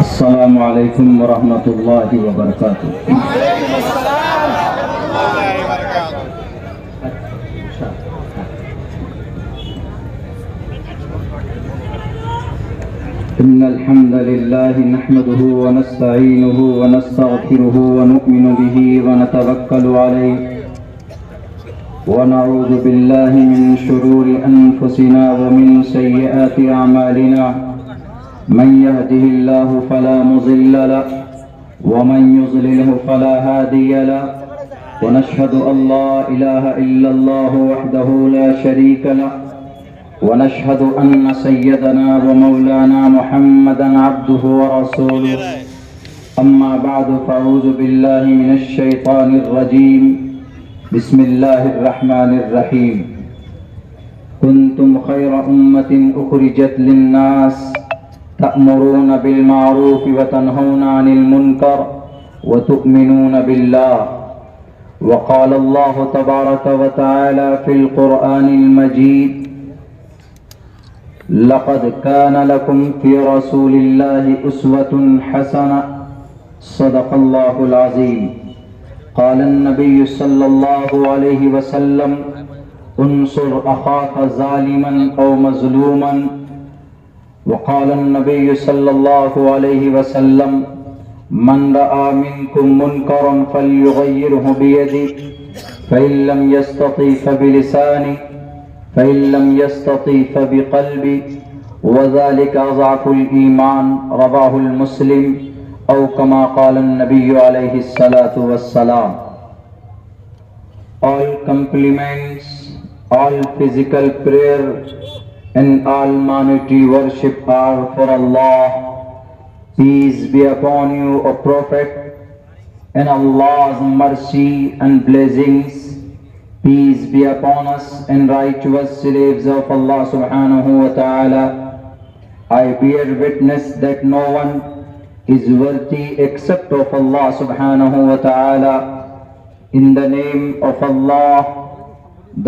السلام علیکم ورحمۃ اللہ وبرکاتہ۔ إن الحمد لله نحمده ونستعينه ونستغفره ونؤمن به ونتوكل عليه ونعوذ بالله من شرور أنفسنا ومن سيئات أعمالنا من يهده الله فلا مضل له ومن يضلله فلا هادي له ونشهد أن لا إله إلا الله وحده لا شريك له ونشهد أن سيدنا ومولانا محمدا عبده ورسوله أما بعد فأعوذ بالله من الشيطان الرجيم بسم الله الرحمن الرحيم كنتم خير أمة أخرجت للناس تأمرون بالمعروف وتنهون عن المنكر وتؤمنون بالله وقال الله تبارك وتعالى في القرآن المجيد لقد كان لكم في رسول الله أسوة حسنة صدق الله العظيم قال النبي صلى الله عليه وسلم انصر أخاك ظالما أو مظلوما وقال النبي صلى الله عليه وسلم من رأى منكم منكرا فليغيره بيده فإن لم يستطع فبلسانه فإن لم يستطع فبقلبه وذلك أضعف الإيمان رواه المسلم أو كما قال النبي عليه الصلاة والسلام. All compliments, all physical prayer and all monetary worship are for Allah. Peace be upon you, O Prophet, and Allah's mercy and blessings. Peace be upon us and righteous slaves of Allah subhanahu wa ta'ala. I bear witness that no one is worthy except of Allah subhanahu wa ta'ala. In the name of Allah,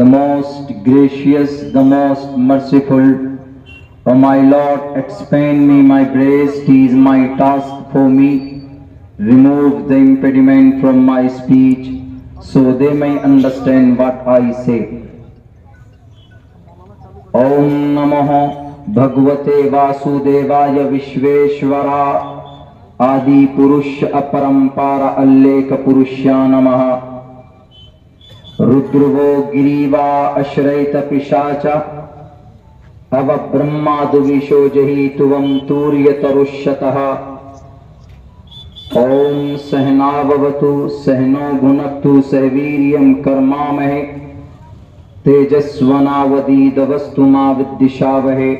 the most gracious, the most merciful. O my Lord, expand me my grace, 'tis my task for me. Remove the impediment from my speech, so they may understand what I say. Om Namo Bhagavate Vasudevaya Vishveshwara Adi Purush Aparampara Alleka Purushya Namaha Rudruvo Giriva Ashraita Pishacha Ava Brahmadu Vishojahi Tuvam Turyatarushyataha Om Sahnavavatu Sahno Gunaktu Sahviryam Karmamahe Tejasvanavadi Davastu Ma Viddishavahe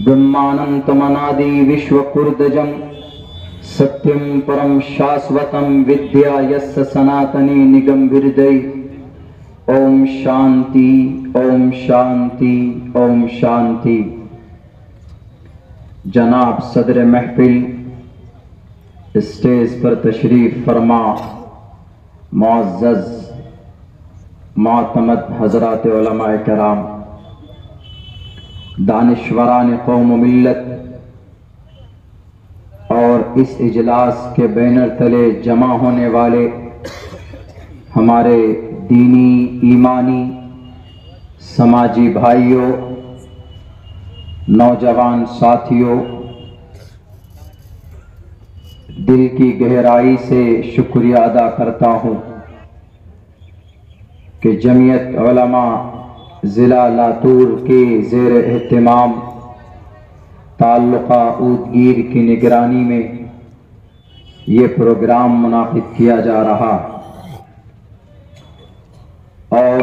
Brahmanantamanadi Vishwakurdajam Satyam Param Shasvatam Vidya Yassa Sanatani Nigam Virdai Om Shanti Om Shanti Om Shanti. جناب صدر محفل stage پر تشریف فرما معزز معتمد حضرات علماء کرام، دانشوران قوم و ملت اور اس اجلاس کے بینر تلے جمع ہونے والے ہمارے دینی، ایمانی، سماجی بھائیوں، نوجوان ساتھیوں، دل کی گہرائی سے شکریہ ادا کرتا ہوں کہ جمعیت علماء ضلع لاتور کے زیر اہتمام تعلقہ اودگیر کی نگرانی میں یہ پروگرام منعقد کیا جا رہا اور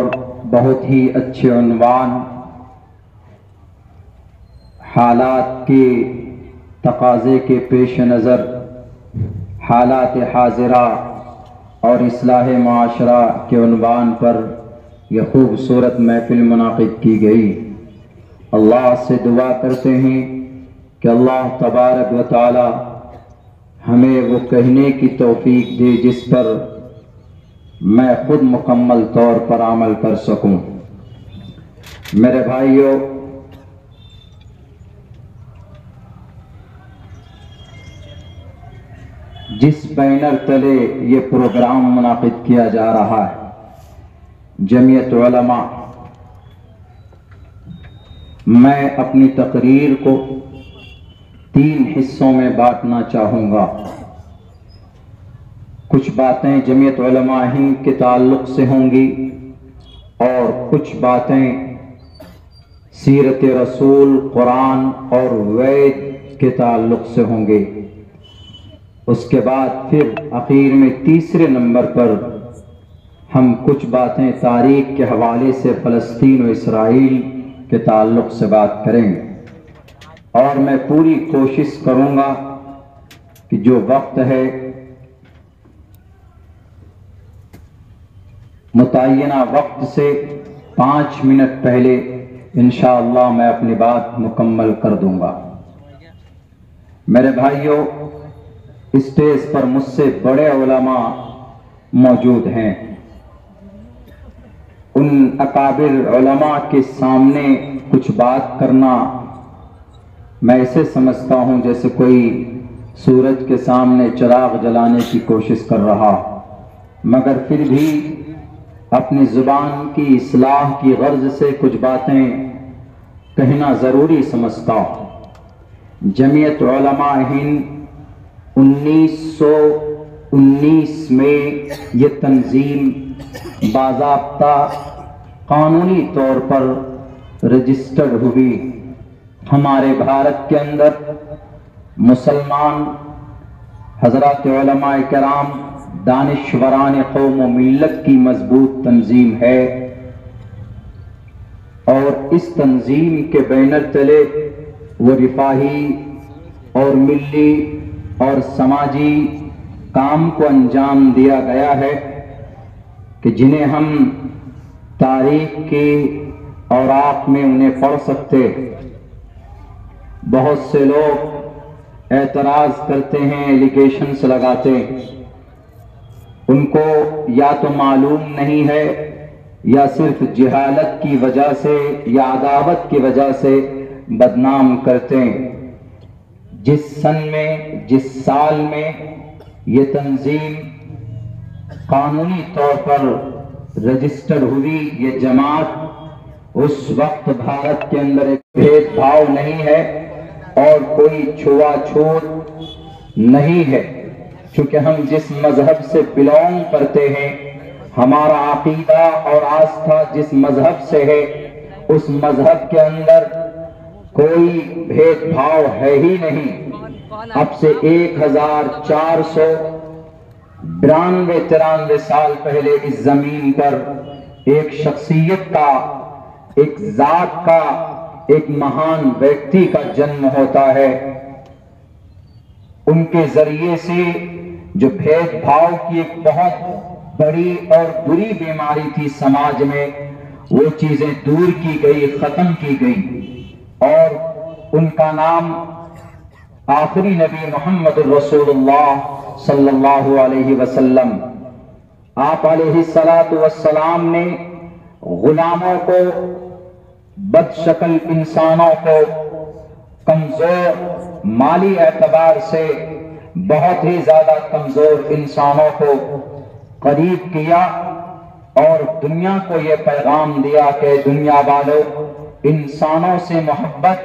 بہت ہی اچھے عنوان، حالات کے تقاضے کے پیش نظر حالات حاضرہ اور اصلاح معاشرہ کے عنوان پر یہ خوبصورت محفل منعقد کی گئی۔ اللہ سے دعا کرتے ہیں کہ اللہ تبارک و تعالی ہمیں وہ کہنے کی توفیق دے جس پر میں خود مکمل طور پر عمل کر سکوں۔ میرے بھائیوں، جس بینر تلے یہ پروگرام منعقد کیا جا رہا ہے، جمعیت علماء، میں اپنی تقریر کو 3 حصوں میں بانٹنا چاہوں گا۔ کچھ باتیں جمعیت علماء ہند کے تعلق سے ہوں گی اور کچھ باتیں سیرت رسول، قرآن اور وید کے تعلق سے ہوں گے۔ اس کے بعد پھر آخر میں تیسرے نمبر پر ہم کچھ باتیں تاریخ کے حوالے سے فلسطین و اسرائیل کے تعلق سے بات کریں گے، اور میں پوری کوشش کروں گا کہ جو وقت ہے متعینہ وقت سے 5 منٹ پہلے انشاءاللہ میں اپنی بات مکمل کر دوں گا۔ میرے بھائیوں، اسٹیج پر مجھ سے بڑے علماء موجود ہیں۔ ان اکابر علماء کے سامنے کچھ بات کرنا میں ایسے سمجھتا ہوں جیسے کوئی سورج کے سامنے چراغ جلانے کی کوشش کر رہا، مگر پھر بھی اپنی زبان کی اصلاح کی غرض سے کچھ باتیں کہنا ضروری سمجھتا ہوں۔ جمعیت علماء ہند 1919 میں یہ تنظیم باضابطہ قانونی طور پر رجسٹرڈ ہوئی۔ ہمارے بھارت کے اندر مسلمان حضرات علماء کرام دانشوران قوم و ملت کی مضبوط تنظیم ہے، اور اس تنظیم کے بینر تلے وہ رفاہی اور ملی اور سماجی کام کو انجام دیا گیا ہے کہ جنہیں ہم تاریخ کے اوراق میں انہیں پڑھ سکتے۔ بہت سے لوگ اعتراض کرتے ہیں، ایلیگیشنز لگاتے ہیں، ان کو یا تو معلوم نہیں ہے یا صرف جہالت کی وجہ سے یا عداوت کی وجہ سے بدنام کرتے ہیں۔ جس سن میں، جس سال میں یہ تنظیم قانونی طور پر رجسٹر ہوئی، یہ جماعت، اس وقت بھارت کے اندر ایک بھید بھاؤ نہیں ہے اور کوئی چھوا چھوت نہیں ہے، چونکہ ہم جس مذہب سے بلونگ کرتے ہیں، ہمارا عقیدہ اور آستھا جس مذہب سے ہے، اس مذہب کے اندر کوئی بھید بھاؤ ہے ہی نہیں۔ اب سے 1492-93 سال پہلے اس زمین پر ایک شخصیت کا، ایک ذات کا، ایک مہان ویکتی کا جنم ہوتا ہے۔ ان کے ذریعے سے جو بھید بھاؤ کی ایک بہت بڑی اور بری بیماری تھی سماج میں، وہ چیزیں دور کی گئی، ختم کی گئی، اور ان کا نام آخری نبی محمد الرسول اللہ صلی اللہ علیہ وسلم، آپ علیہ السلام نے غلاموں کو، بد شکل انسانوں کو، کمزور مالی اعتبار سے بہت ہی زیادہ کمزور انسانوں کو قریب کیا اور دنیا کو یہ پیغام دیا کہ دنیا والوں، انسانوں سے محبت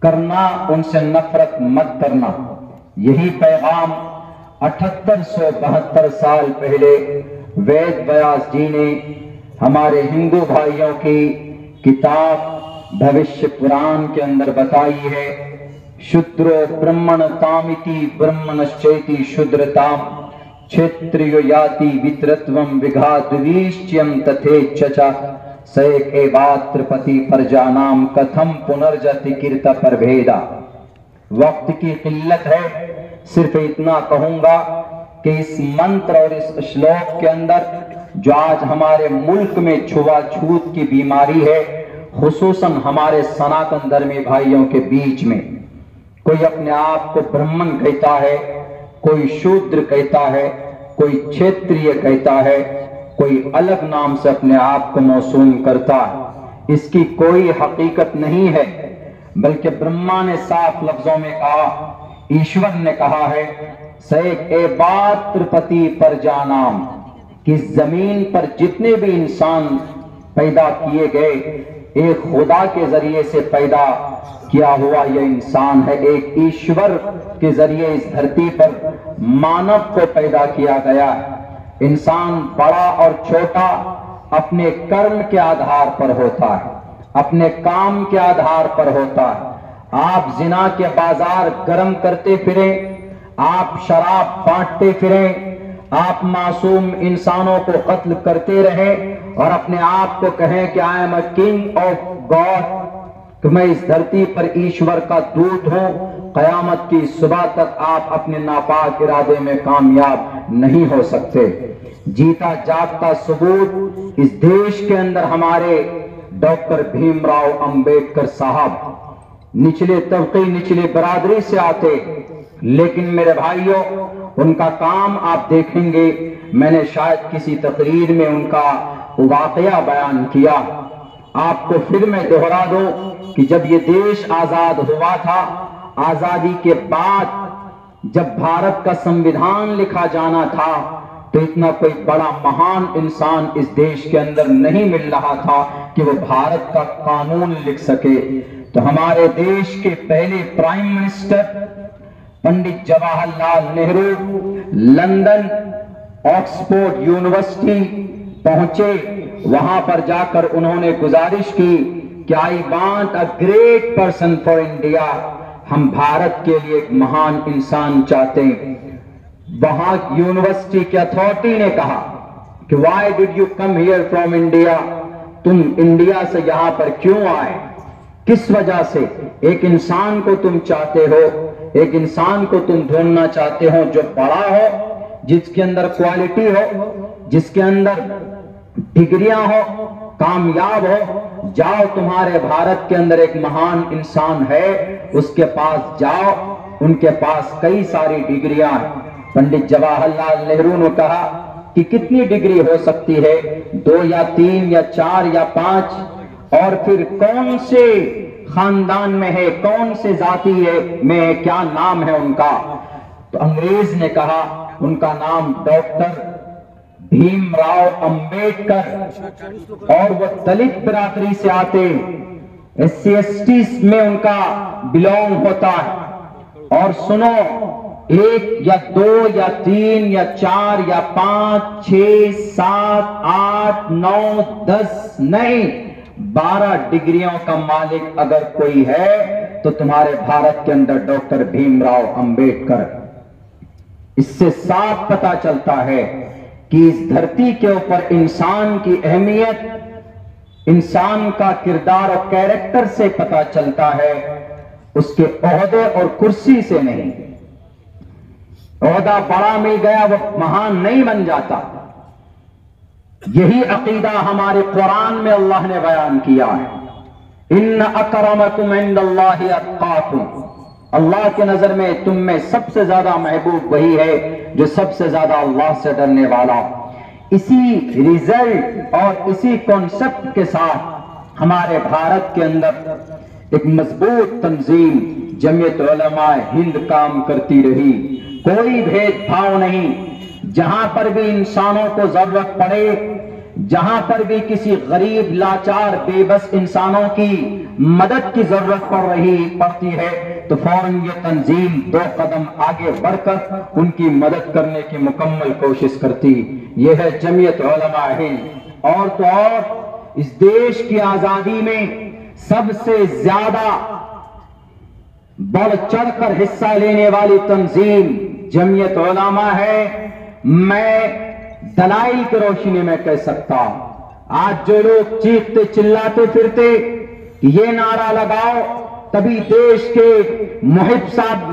کرنا، ان سے نفرت مت کرنا۔ یہی پیغام 7872 سال پہلے وید ویاس جی نے ہمارے ہندو بھائیوں کی کتاب بھوشیہ پران کے اندر بتائی ہے۔ شودرو برہمن تامتی برہمنشچیتی شودرتام چھیتریو یاتی وترتوم وگھادویشچیم تتھیچچا سیک ایوات ترپتی پرجانام کتھم پنرجتی کرت پربھیدا۔ وقت کی قلت ہے، صرف اتنا کہوں گا کہ اس منتر اور اس شلوک کے اندر جو آج ہمارے ملک میں چھوا چھوت کی بیماری ہے، خصوصاً ہمارے سناتن دھرمی بھائیوں کے بیچ میں، کوئی اپنے آپ کو برہمن کہتا ہے، کوئی شودر کہتا ہے، کوئی چھیتریہ کہتا ہے، کوئی الگ نام سے اپنے آپ کو موسوم کرتا ہے۔ اس کی کوئی حقیقت نہیں ہے، بلکہ برہما نے صاف لفظوں میں کہا، ایشور نے کہا ہے سیک اے بات ترپتی پر جانام، کہ زمین پر جتنے بھی انسان پیدا کیے گئے ایک خدا کے ذریعے سے پیدا کیا ہوا یہ انسان ہے، ایک ایشور کے ذریعے اس دھرتی پر مانو کو پیدا کیا گیا ہے۔ انسان بڑا اور چھوٹا اپنے کرم کے آدھار پر ہوتا ہے، اپنے کام کے آدھار پر ہوتا ہے۔ آپ زنا کے بازار گرم کرتے پھریں، آپ شراب بانٹتے پھریں، آپ معصوم انسانوں کو قتل کرتے رہیں اور اپنے آپ کو کہیں کہ I am a king of God, کہ میں اس دھرتی پر ایشور کا دودھ ہوں، قیامت کی صبح تک آپ اپنے ناپاک ارادے میں کامیاب نہیں ہو سکتے۔ جیتا جاگتا ثبوت اس دیش کے اندر ہمارے ڈاکٹر بھیم راؤ امبیڈکر صاحب نچلے طبقے نچلے برادری سے آتے، لیکن میرے بھائیوں ان کا کام آپ دیکھیں گے، میں نے شاید کسی تقریر میں ان کا واقعہ بیان کیا، آپ کو پھر میں دہرا دوں کہ جب یہ دیش آزاد ہوا تھا، آزادی کے بعد جب بھارت کا سنویدھان لکھا جانا تھا تو اتنا کوئی بڑا مہان انسان اس دیش کے اندر نہیں مل رہا تھا کہ وہ بھارت کا قانون لکھ سکے۔ تو ہمارے دیش کے پہلے prime minister Pandit Jawahar Lal Nehru London Oxford university پہنچے، وہاں پر جا کر انہوں نے گزارش کی کہ I want a great person for India, ہم بھارت کے لیے ایک مہان انسان چاہتے ہیں۔ وہاں یونیورسٹی کے اتھارٹی نے کہا کہ why did you come here from India, تم انڈیا سے یہاں پر کیوں آئے، کس وجہ سے؟ ایک انسان کو تم چاہتے ہو، ایک انسان کو تم ڈھونڈنا چاہتے ہو جو بڑا ہو، جس کے اندر کوالٹی ہو، جس کے اندر ڈگریاں ہو، کامیاب ہو، جاؤ تمہارے بھارت کے اندر ایک مہان انسان ہے، اس کے پاس جاؤ، ان کے پاس کئی ساری ڈگریاں ہیں۔ پنڈت جواہر لال نہرو نے کہا کہ کتنی ڈگری ہو سکتی ہے، 2 یا 3 یا 4 یا 5، اور پھر کون سے خاندان میں ہے، کون سے ذاتی ہے میں ہے، کیا نام ہے ان کا؟ تو انگریز نے کہا ان کا نام ڈاکٹر بھیم راؤ امبیڈکر، اور وہ دلت برادری سے آتے، ایس سی ایس ٹی میں ان کا بلونگ ہوتا ہے۔ اور سنو، 1 یا 2 یا 3 یا 4 یا 5 6 7 8 9 10 نہیں، 12 ڈگریوں کا مالک اگر کوئی ہے تو تمہارے بھارت کے اندر ڈاکٹر بھیم راؤ امبیڈکر۔ اس سے صاف پتا چلتا ہے کہ اس دھرتی کے اوپر انسان کی اہمیت، انسان کا کردار اور کیریکٹر سے پتا چلتا ہے، اس کے عہدے اور کرسی سے نہیں۔ عہدہ بڑا مل گیا وہ مہان نہیں بن جاتا۔ یہی عقیدہ ہمارے قرآن میں اللہ نے بیان کیا ہے، ان اکرمکم عند اللہ اتقاکم، اللہ کے نظر میں تم میں سب سے زیادہ محبوب وہی ہے جو سب سے زیادہ اللہ سے ڈرنے والا۔ اسی ریزلٹ اور اسی کانسیپٹ کے ساتھ ہمارے بھارت کے اندر ایک مضبوط تنظیم جمعیت علماء ہند کام کرتی رہی، کوئی بھید بھاؤ نہیں، جہاں پر بھی انسانوں کو ضرورت پڑے، جہاں پر بھی کسی غریب لاچار بے بس انسانوں کی مدد کی ضرورت پڑتی ہے تو فوراً یہ تنظیم 2 قدم آگے بڑھ کر ان کی مدد کرنے کی مکمل کوشش کرتی۔ یہ ہے جمعیت علماء ہند۔ اور تو اور اس دیش کی آزادی میں سب سے زیادہ بڑھ چڑھ کر حصہ لینے والی تنظیم جمعیت علماء ہے۔ میں دلائل کی روشنی میں کہہ سکتا ہوں، آج جو لوگ چیختے چلاتے پھرتے کہ یہ نعرہ لگاؤ تبھی دیش کے محب صاحب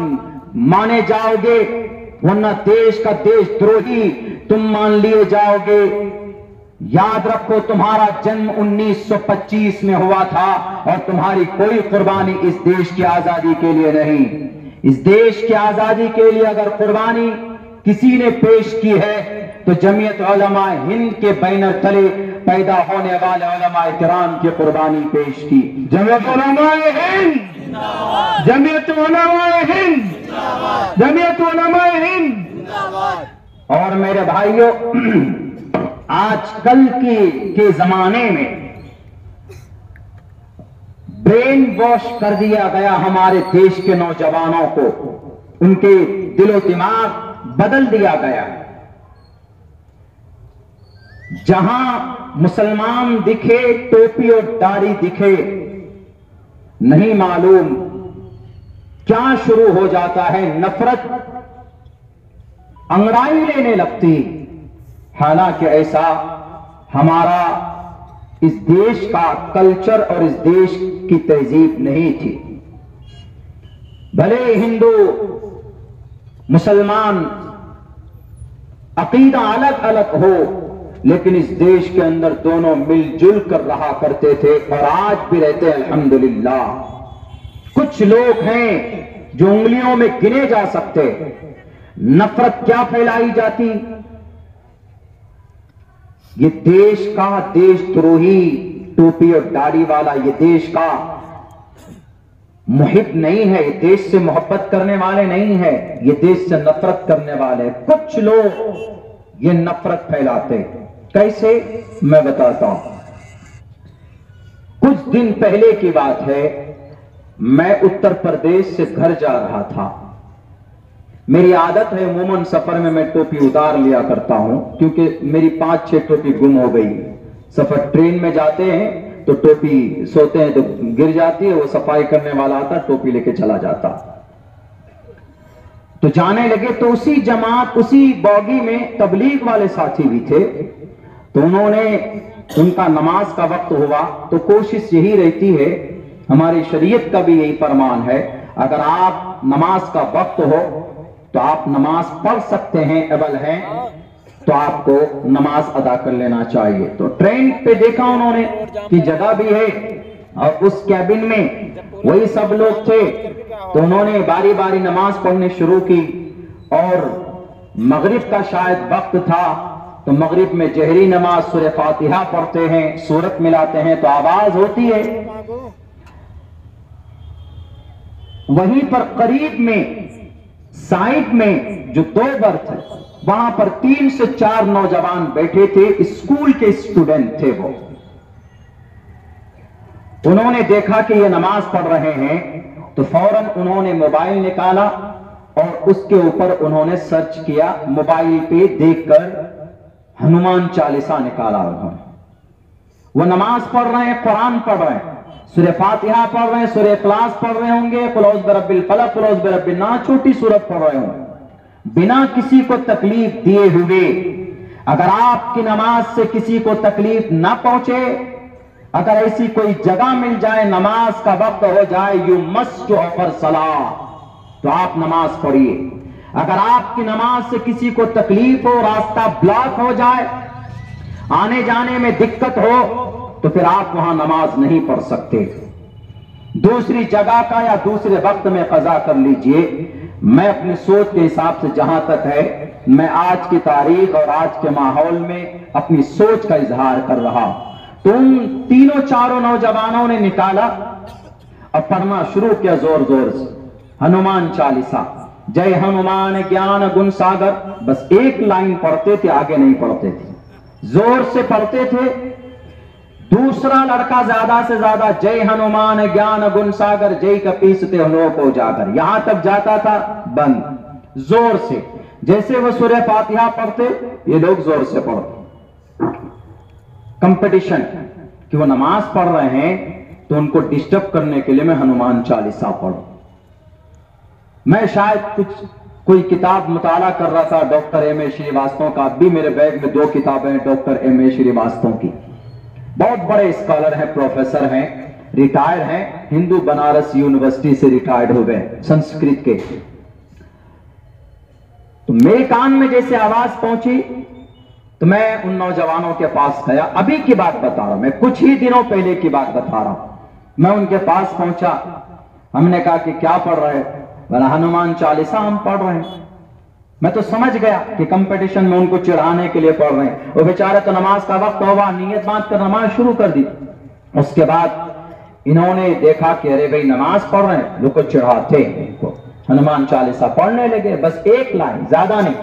مانے جاؤ گے، ورنہ دیش کا دیش دروہی تم مان لیے جاؤ گے، یاد رکھو تمہارا جنم 1925 میں ہوا تھا اور تمہاری کوئی قربانی اس دیش کی آزادی کے لیے نہیں۔ اس دیش کی آزادی کے لیے اگر قربانی کسی نے پیش کی ہے تو جمعیت علماء ہند کے بینر تلے پیدا ہونے والے علماء کرام کی قربانی پیش کی۔ جمعیت علماء ہند، جمعیت علماء ہند، جمعیت علماء ہند۔ اور میرے بھائیوں، آج کل کے زمانے میں برین واش کر دیا گیا ہمارے دیش کے نوجوانوں کو، ان کے دل و دماغ بدل دیا گیا۔ جہاں مسلمان دکھے ٹوپی اور داڑھی دکھے، نہیں معلوم کیا شروع ہو جاتا ہے، نفرت انگڑائی لینے لگتی۔ حالانکہ ایسا ہمارا اس دیش کا کلچر اور اس دیش کی تہذیب نہیں تھی۔ بھلے ہندو مسلمان عقیدہ الگ الگ ہو، لیکن اس دیش کے اندر دونوں مل جل کر رہا کرتے تھے، اور آج بھی رہتے ہیں الحمدللہ۔ کچھ لوگ ہیں جو انگلیوں میں گنے جا سکتے، نفرت کیا پھیلائی جاتی۔ یہ دیش کا دیش دروہی ٹوپی اور داڑھی والا یہ دیش کا محب نہیں ہے، یہ دیش سے محبت کرنے والے نہیں ہے، یہ دیش سے نفرت کرنے والے۔ کچھ لوگ یہ نفرت پھیلاتے، کیسے میں بتاتا ہوں۔ کچھ دن پہلے کی بات ہے، میں اتر پردیش سے گھر جا رہا تھا۔ میری عادت ہے عموماً سفر میں ٹوپی اتار لیا کرتا ہوں، کیونکہ میری 5-6 ٹوپی گم ہو گئی۔ سفر ٹرین میں جاتے ہیں تو ٹوپی سوتے ہیں تو گر جاتی ہے، وہ صفائی کرنے والا آتا ٹوپی لے کے چلا جاتا۔ تو جانے لگے تو اسی جماعت اسی باغی میں تبلیغ والے ساتھی بھی تھے، تو انہوں نے ان کا نماز کا وقت ہوا تو کوشش یہی رہتی ہے، ہماری شریعت کا بھی یہی فرمان ہے، اگر آپ نماز کا وقت ہو تو آپ نماز پڑھ سکتے ہیں، ایبل ہیں تو آپ کو نماز ادا کر لینا چاہیے۔ تو ٹرین پہ دیکھا انہوں نے کہ جگہ بھی ہے، اور اس کیبن میں وہی سب لوگ تھے، تو انہوں نے باری باری نماز پڑھنے شروع کی۔ اور مغرب کا شاید وقت تھا، تو مغرب میں جہری نماز سورہ فاتحہ پڑھتے ہیں، سورت ملاتے ہیں تو آواز ہوتی ہے۔ وہیں پر قریب میں سائڈ میں جو 2 برتھ ہے، وہاں پر 3 سے 4 نوجوان بیٹھے تھے، اسکول کے اسٹوڈنٹ تھے وہ۔ انہوں نے دیکھا کہ یہ نماز پڑھ رہے ہیں تو فوراً انہوں نے موبائل نکالا اور اس کے اوپر انہوں نے سرچ کیا، موبائل پہ دیکھ کر ہنومان چالیسا نکالا انہوں نے۔ وہ نماز پڑھ رہے ہیں، قرآن پڑھ رہے ہیں، سورہ فاتحہ پڑھ رہے ہیں، سورہ اخلاص پڑھ رہے ہوں گے، قل اعوذ برب الفلق، قل اعوذ برب الناس، چھوٹی سورت پڑھ رہے ہوں گے، بنا کسی کو تکلیف دیے ہوئے۔ اگر آپ کی نماز سے کسی کو تکلیف نہ پہنچے، اگر ایسی کوئی جگہ مل جائے، نماز کا وقت ہو جائے، یو مسٹ آفر صلاۃ، تو آپ نماز پڑھیے۔ اگر آپ کی نماز سے کسی کو تکلیف ہو، راستہ بلاک ہو جائے، آنے جانے میں دقت ہو، تو پھر آپ وہاں نماز نہیں پڑھ سکتے، دوسری جگہ کا یا دوسرے وقت میں قضا کر لیجئے۔ میں اپنی سوچ کے حساب سے جہاں تک ہے، میں آج کی تاریخ اور آج کے ماحول میں اپنی سوچ کا اظہار کر رہا۔ تو ان 3-4 نوجوانوں نے نکالا اور پڑھنا شروع کیا زور زور سے ہنومان چالیسا، جے ہنومان گیان گن ساگر، بس ایک لائن پڑھتے تھے، آگے نہیں پڑھتے تھے، زور سے پڑھتے تھے۔ دوسرا لڑکا زیادہ سے زیادہ جے ہنومان گیان گن ساگر، جے کا پیستے ہنو کو جا کر، یہاں تک جاتا تھا، بند، زور سے۔ جیسے وہ سورہ فاتحہ پڑھتے، یہ لوگ زور سے پڑھتے۔ کمپٹیشن کہ وہ نماز پڑھ رہے ہیں تو ان کو ڈسٹرب کرنے کے لیے میں ہنومان چالیسا پڑھوں۔ میں شاید کوئی کتاب مطالعہ کر رہا تھا ڈاکٹر ایم اے شریواستو کا، اب بھی میرے بیگ میں 2 کتابیں ہیں ڈاکٹر ایم اے شریواستو کی، بہت بڑے اسکالر ہیں، پروفیسر ہیں، ریٹائر ہیں، ہندو بنارس یونیورسٹی سے ریٹائرڈ ہو گئے سنسکرت کے۔ تو میرے کان میں جیسے آواز پہنچی تو میں ان نوجوانوں کے پاس گیا، ابھی کی بات بتا رہا ہوں میں، کچھ ہی دنوں پہلے کی بات بتا رہا ہوں۔ میں ان کے پاس پہنچا، ہم نے کہا کہ کیا پڑھ رہے؟ بولا ہنومان چالیسا ہم پڑھ رہے ہیں۔ میں تو سمجھ گیا کہ کمپٹیشن میں ان کو چڑھانے کے لیے پڑھ رہے ہیں، وہ بیچارے تو نماز کا وقت ہوا، نیت باندھ کر نماز شروع کر دی۔ اس کے بعد انہوں نے دیکھا کہ ارے بھائی نماز پڑھ رہے ہیں، لوگ کو چڑھاتے ہیں، ان کو ہنومان چالیسا پڑھنے لگے، بس ایک لائن، زیادہ نہیں،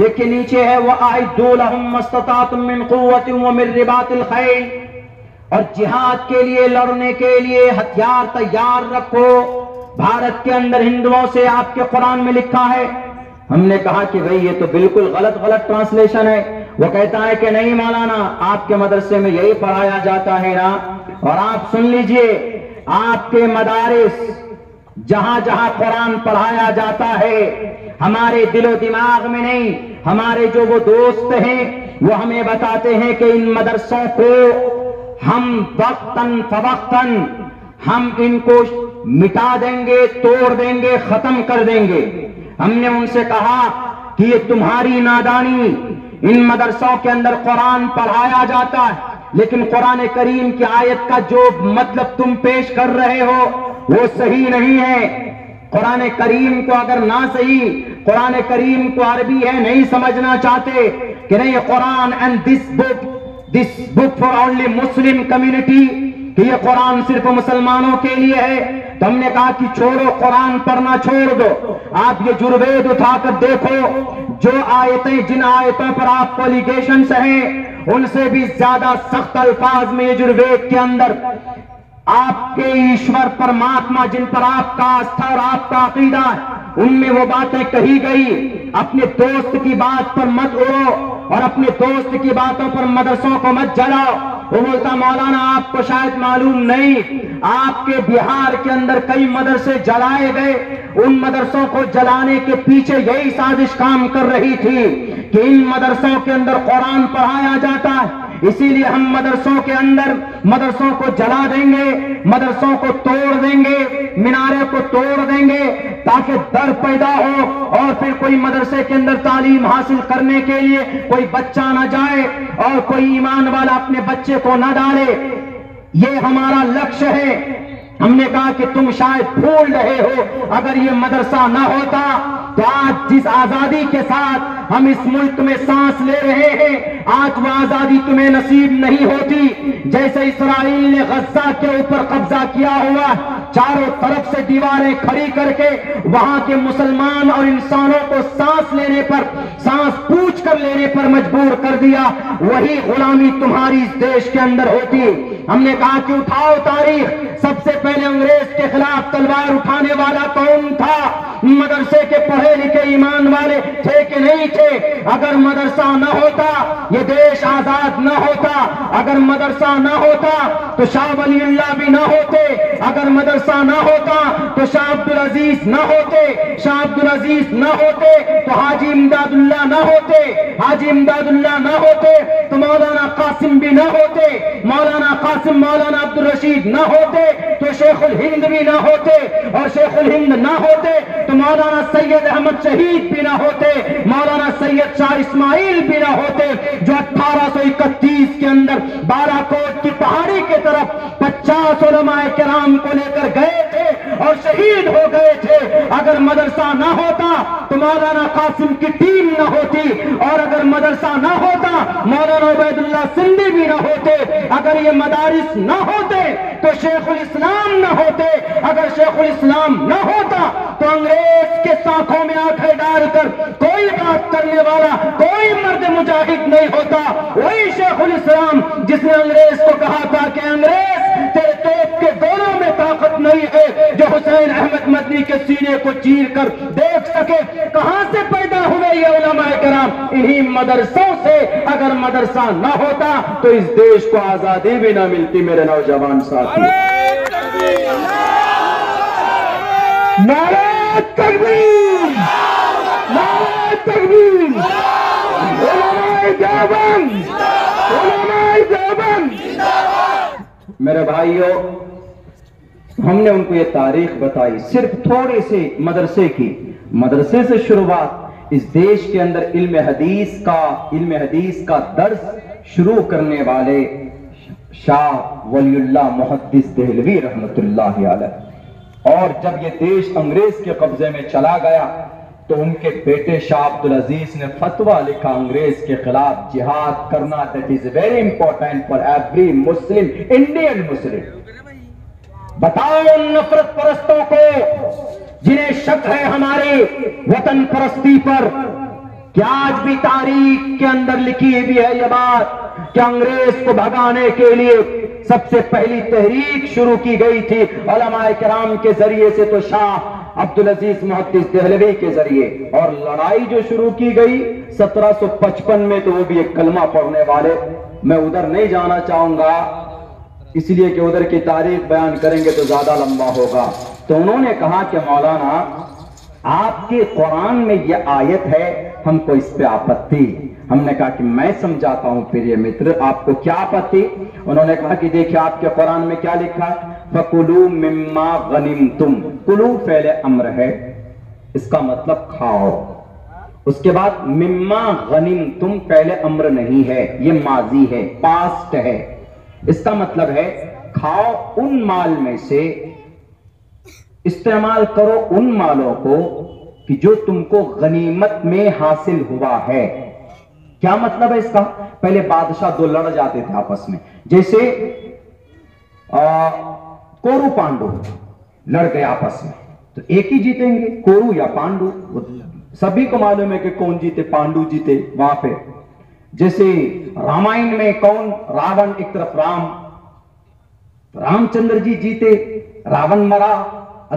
دیکھیں نیچے ہے وَأَعِدُّوا لَهُم مَّا اسْتَطَعْتُم مِّن قُوَّةٍ وَمِن رِّبَاطِ الْخَيْلِ، اور جہاد کے لیے لڑنے کے لیے ہتھیار تیار رکھو۔ بھارت کے اندر ہندوؤں سے آپ کے قرآن میں لکھا ہے۔ ہم نے کہا کہ بھئی یہ تو بالکل غلط ٹرانسلیشن ہے۔ وہ کہتا ہے کہ نہیں مولانا، آپ کے مدرسے میں یہی پڑھایا جاتا ہے نا۔ اور آپ سن لیجئے، آپ کے مدارس جہاں جہاں قرآن پڑھایا جاتا ہے، ہمارے دل و دماغ میں نہیں، ہمارے جو وہ دوست ہیں وہ ہمیں بتاتے ہیں کہ ان مدرسوں کو ہم وقتاً فوقتاً ہم ان کو مٹا دیں گے، توڑ دیں گے، ختم کر دیں گے۔ ہم نے ان سے کہا کہ یہ تمہاری نادانی، ان مدرسوں کے اندر قرآن پڑھایا جاتا ہے، لیکن قرآن کریم کی آیت کا جو مطلب تم پیش کر رہے ہو وہ صحیح نہیں ہے۔ قرآن کریم کو اگر نہ صحیح، قرآن کریم کو عربی ہے نہیں سمجھنا چاہتے کہ نہیں قرآن and this book for only Muslim community, کہ یہ قرآن صرف مسلمانوں کے لیے ہے، تو ہم نے کہا کہ چھوڑو، قرآن پڑھنا چھوڑ دو۔ آپ یہ جروید اٹھا کر دیکھو، جو آیتیں، جن آیتوں پر آپ کو الیگیشنز ہیں، ان سے بھی زیادہ سخت الفاظ میں یہ جروید کے اندر آپ کے ایشور پرماتما، جن پر آپ کا آستھا اور آپ کا عقیدہ ہے، ان میں وہ باتیں کہی گئی۔ اپنے دوست کی بات پر مت اڑو اور اپنے دوست کی باتوں پر مدرسوں کو مت جلاؤ۔ وہ بولتا مولانا آپ کو شاید معلوم نہیں، آپ کے بہار کے اندر کئی مدرسے جلائے گئے، ان مدرسوں کو جلانے کے پیچھے یہی سازش کام کر رہی تھی کہ ان مدرسوں کے اندر قرآن پڑھایا جاتا ہے، اسی لیے ہم مدرسوں کے اندر مدرسوں کو جلا دیں گے، مدرسوں کو توڑ دیں گے، مینارے کو توڑ دیں گے تاکہ ڈر پیدا ہو اور پھر کوئی مدرسے کے اندر تعلیم حاصل کرنے کے لیے کوئی بچہ نہ جائے اور کوئی ایمان والا اپنے بچے کو نہ ڈالے۔ یہ ہمارا لکش ہے۔ ہم نے کہا کہ تم شاید بھول رہے ہو، اگر یہ مدرسہ نہ ہوتا تو آج جس آزادی کے ساتھ ہم اس ملک میں سانس لے رہے ہیں، آج وہ آزادی تمہیں نصیب نہیں ہوتی۔ جیسے اسرائیل نے غزہ کے اوپر قبضہ کیا ہوا، چاروں طرف سے دیواریں کھڑی کر کے وہاں کے مسلمان اور انسانوں کو سانس لینے پر، سانس پوچھ کر لینے پر مجبور کر دیا، وہی غلامی تمہاری اس دیش کے اندر ہوتی۔ ہم نے کہا کہ اٹھاؤ تاریخ، سب سے پہلے انگریز کے خلاف تلوار اٹھانے والا کون تھا؟ مدرسے کے پڑھے لکھے ایمان والے تھے کہ نہیں تھے؟ اگر مدرسہ نہ ہوتا یہ دیش آزاد نہ ہوتا، اگر مدرسہ نہ ہوتا تو شاہ ولی اللہ بھی نہ ہوتے، اگر مدرسہ نہ ہوتا تو شاہ عبدالعزیز نہ ہوتے، شاہ عبدالعزیز نہ ہوتے تو حاجی امداد اللہ نہ ہوتے، حاجی امداد اللہ نہ ہوتے تو مولانا قاسم بھی نہ ہوتے، مولانا قاسم مولانا عبدالرشید نہ ہوتے تو شیخ الہند بھی نہ ہوتے، اور شیخ الہند نہ ہوتے تو مولانا سید احمد شہید بھی نہ ہوتے، مولانا سید شاہ اسماعیل بھی نہ ہوتے، جو 1831 کے اندر بالا کوٹ کی پہاڑی کے طرف 50 علماء کرام کو لے کر گئے تھے اور شہید ہو گئے تھے۔ اگر مدرسہ نہ ہوتا تو مولانا قاسم کی ٹیم نہ ہوتی، اور اگر مدرسہ نہ ہوتا مولانا عبید اللہ سندھی بھی نہ ہوتے، اگر یہ مدارس نہ ہوتے تو شیخ الاسلام نہ ہوتے، اگر شیخ الاسلام نہ ہوتا تو انگریز کے سانکھوں میں آنکھیں ڈال کر کوئی بات کرنے والا کوئی مرد مجاہد نہیں ہوتا۔ وہی شیخ الاسلام جس نے انگریز کو کہا تھا کہ انگریز تیرے توپ کے گولوں میں طاقت نہیں ہے جو حسین احمد مدنی کے سینے کو چیر کر دیکھ سکے۔ کہاں سے پیدا ہوئے یہ علماء کرام؟ انہی مدرسوں سے۔ اگر مدرسہ نہ ہوتا تو اس دیش کو آزادی بھی نہ ملتی۔ میرے نوجوان ساتھی، نعرہ تکبیر، نعرہ تکبیر، علماء دیوبند، علماء دیوبند۔ میرے بھائیوں، ہم نے ان کو یہ تاریخ بتائی، صرف تھوڑے سے مدرسے کی، مدرسے سے شروعات۔ اس دیش کے اندر علم حدیث کا درس شروع کرنے والے شاہ ولی اللہ محدث دہلوی رحمت اللہ علیہ، اور جب یہ دیش انگریز کے قبضے میں چلا گیا تو ان کے بیٹے شاہ عبدالعزیز نے فتویٰ لکھا انگریز کے خلاف جہاد کرنا، that is very important for every Muslim, Indian Muslim۔ بتاؤ ان نفرت پرستوں کو جنہیں شک ہے ہمارے وطن پرستی پر، کیا آج بھی تاریخ کے اندر لکھی بھی ہے یہ بات کہ انگریز کو بھگانے کے لیے سب سے پہلی تحریک شروع کی گئی تھی علماء کرام کے ذریعے سے تو شاہ عبدالعزیز محدث دہلوی کے ذریعے، اور لڑائی جو شروع کی گئی 1755 میں تو وہ بھی ایک کلمہ پڑھنے والے، میں ادھر نہیں جانا چاہوں گا اس لیے کہ ادھر کی تاریخ بیان کریں گے تو زیادہ لمبا ہوگا۔ تو انہوں نے کہا کہ مولانا آپ کے قرآن میں یہ آیت ہے، ہم کو اس پہ آپتی۔ ہم نے کہا کہ میں سمجھاتا ہوں پھر یہ متر آپ کو کیا آپتی۔ انہوں نے کہا کہ دیکھیں آپ کے قرآن میں کیا لکھا، فَكُلُوا مِمَّا غَنِمْتُمْ، کلو فعل امر ہے، اس کا مطلب کھاؤ۔ اس کے بعد مما غنمتم فعل امر نہیں ہے، یہ ماضی ہے، پاسٹ ہے، اس کا مطلب ہے کھاؤ ان مال میں سے، استعمال کرو ان مالوں کو کہ جو تم کو غنیمت میں حاصل ہوا ہے۔ کیا مطلب ہے اس کا؟ پہلے بادشاہ دو لڑ جاتے تھے آپس میں، جیسے کورو پانڈو لڑ گئے آپس میں تو ایک ہی جیتیں گے، کورو یا پانڈو۔ سبھی کو معلوم ہے کہ کون جیتے، پانڈو جیتے وہاں پہ۔ جیسے رامائن میں کون، راون ایک طرف رام چندر جی جیتے، راون مرا،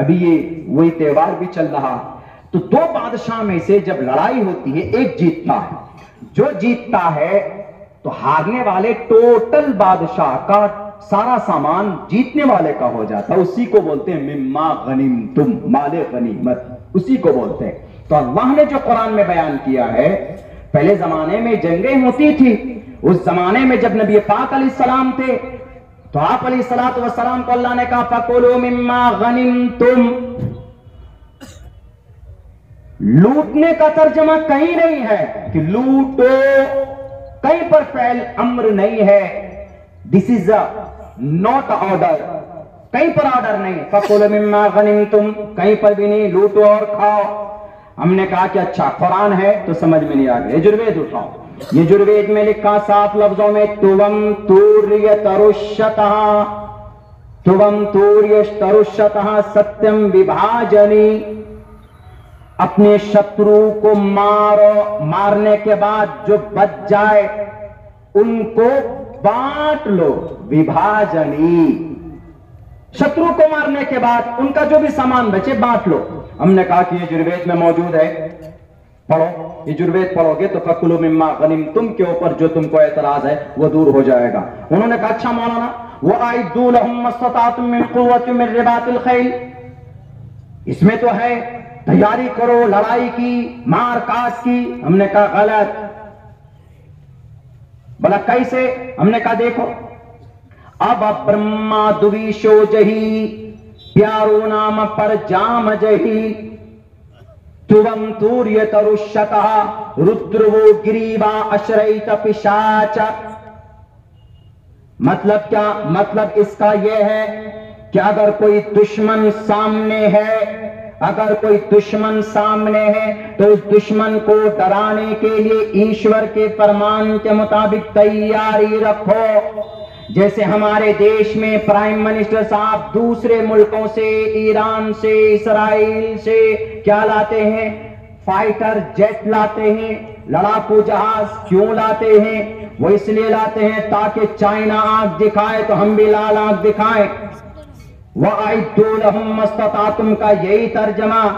ابھی یہ وہی تہوار بھی چل رہا۔ تو دو بادشاہ میں سے جب لڑائی ہوتی ہے ایک جیتتا ہے، جو جیتتا ہے تو ہارنے والے ٹوٹل بادشاہ کا سارا سامان جیتنے والے کا ہو جاتا ہے، اسی کو بولتے ہیں مما غنیمتم، مال غنیمت، اسی کو بولتے ہیں۔ تو اللہ نے جو قرآن میں بیان کیا ہے، پہلے زمانے میں جنگیں ہوتی تھی، اس زمانے میں جب نبی پاک علیہ السلام تھے تو آپ علیہ السلام کو اللہ نے کہا فَكُلُوا مِمَّا غَنِمْتُمْ۔ لوٹنے کا ترجمہ کہیں نہیں ہے کہ لوٹو، کہیں پر فعل امر نہیں ہے، دس از ناٹ آرڈر، کہیں پر آرڈر نہیں، فَكُلُوا مِمَّا غَنِمْتُمْ کہیں پر بھی نہیں، لوٹو اور کھاؤ۔ ہم نے کہا کہ اچھا قرآن ہے تو سمجھ میں نہیں آ گیا، یجروید اٹھاؤ۔ یجروید میں لکھا صاف لفظوں میں تُوَمْ تُوْرِيَتَرُشَّتَهَا، تُوَمْ تُوْرِيَشْتَرُشَّتَهَا سَتْيَمْ وِبْھَاجَنِي، اپنے شترو کو مارو، مارنے کے بعد جو بچ جائے ان کو بانٹ لو، وِبْھاجَنِي، شترو کو مارنے کے بعد ان کا جو بھی سامان بچے بانٹ لو۔ ہم نے کہا کہ یہ یجروید میں موجود ہے، پڑھو، یجروید پڑھو گے تو فَكُلُوا مِمَّا غَنِمْتُمْ کے اوپر جو تم کو اعتراض ہے وہ دور ہو جائے گا۔ انہوں نے کہا اچھا مولانا وَأَعِدُّوا لَهُم مَّا اسْتَطَعْتُم مِّن قُوَّةٍ مِّن رِّبَاطِ الْخَيْلِ، اس میں تو ہے تیاری کرو لڑائی کی، مار کاٹ کی۔ ہم نے کہا غلط۔ بلا کیسے؟ ہم نے کہا دیکھو اب برہما دویشو جہی، پیارو نام پر جام جہی، تُوَمْ تُوْرِيَتَرُشَّتَهَا رُدْرُوُ گِرِیبَا اشریت پشاچ۔ مطلب کیا؟ مطلب اس کا یہ ہے کہ اگر کوئی دشمن سامنے ہے، اگر کوئی دشمن سامنے ہے تو اس دشمن کو ڈرانے کے لیے ایشور کے فرمان کے مطابق تیاری رکھو۔ جیسے ہمارے دیش میں پرائم منسٹر صاحب دوسرے ملکوں سے، ایران سے، اسرائیل سے کیا لاتے ہیں؟ فائٹر جیٹ لاتے ہیں، لڑاکو جہاز۔ کیوں لاتے ہیں؟ وہ اس لیے لاتے ہیں تاکہ چائنا آنکھ دکھائے تو ہم بھی لال آنکھ دکھائیں۔ وَأَعِدُّوا لَهُم مَّا اسْتَطَعْتُم کا یہی ترجمہ،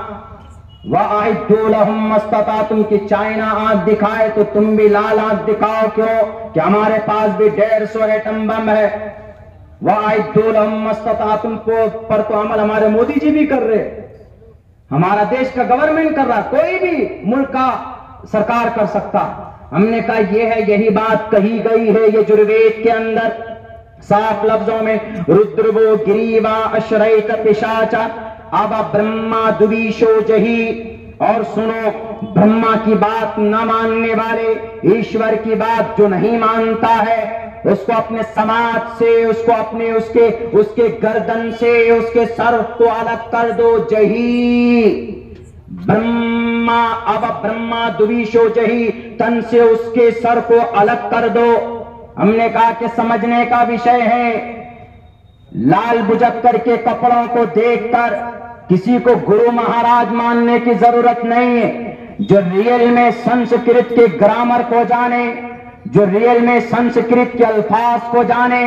وَأَعِدُّوا لَهُم مَّا اسْتَطَعْتُم کی چائنا آنکھ دکھائے تو تم بھی لال آنکھ دکھاؤ۔ کیوں؟ کہ ہمارے پاس بھی 150 ایٹم بم ہے۔ وَأَعِدُّوا لَهُم مَّا اسْتَطَعْتُم پر تو عمل ہمارے مودی جی بھی کر رہے، ہمارا دیش کا گورنمنٹ کر رہا، کوئی بھی ملک کا سرکار کر سکتا۔ ہم نے کہا یہ ہے، یہی بات کہی گئی ہے یجروید کے اندر صاف لفظوں میں، رُدْرُوُ گِرِیبَا اشریت پشاچ اب برہما دویشو جہی۔ اور سنو، برہما کی بات نہ ماننے والے، ایشور کی بات جو نہیں مانتا ہے، اس کو اپنے سماج سے، اس کو اپنے اس کے گردن سے، اس کے سر کو الگ کر دو۔ جہی برہما، اب برہما دویشو جہی، تن سے اس کے سر کو الگ کر دو۔ ہم نے کہا کہ سمجھنے کا وشے ہے، لال بجک کر کے کپڑوں کو دیکھ کر کسی کو گرو مہاراج ماننے کی ضرورت نہیں ہے. جو ریئل میں سنسکرت کے گرامر کو جانے, جو ریئل میں سنسکرت کے الفاظ کو جانے,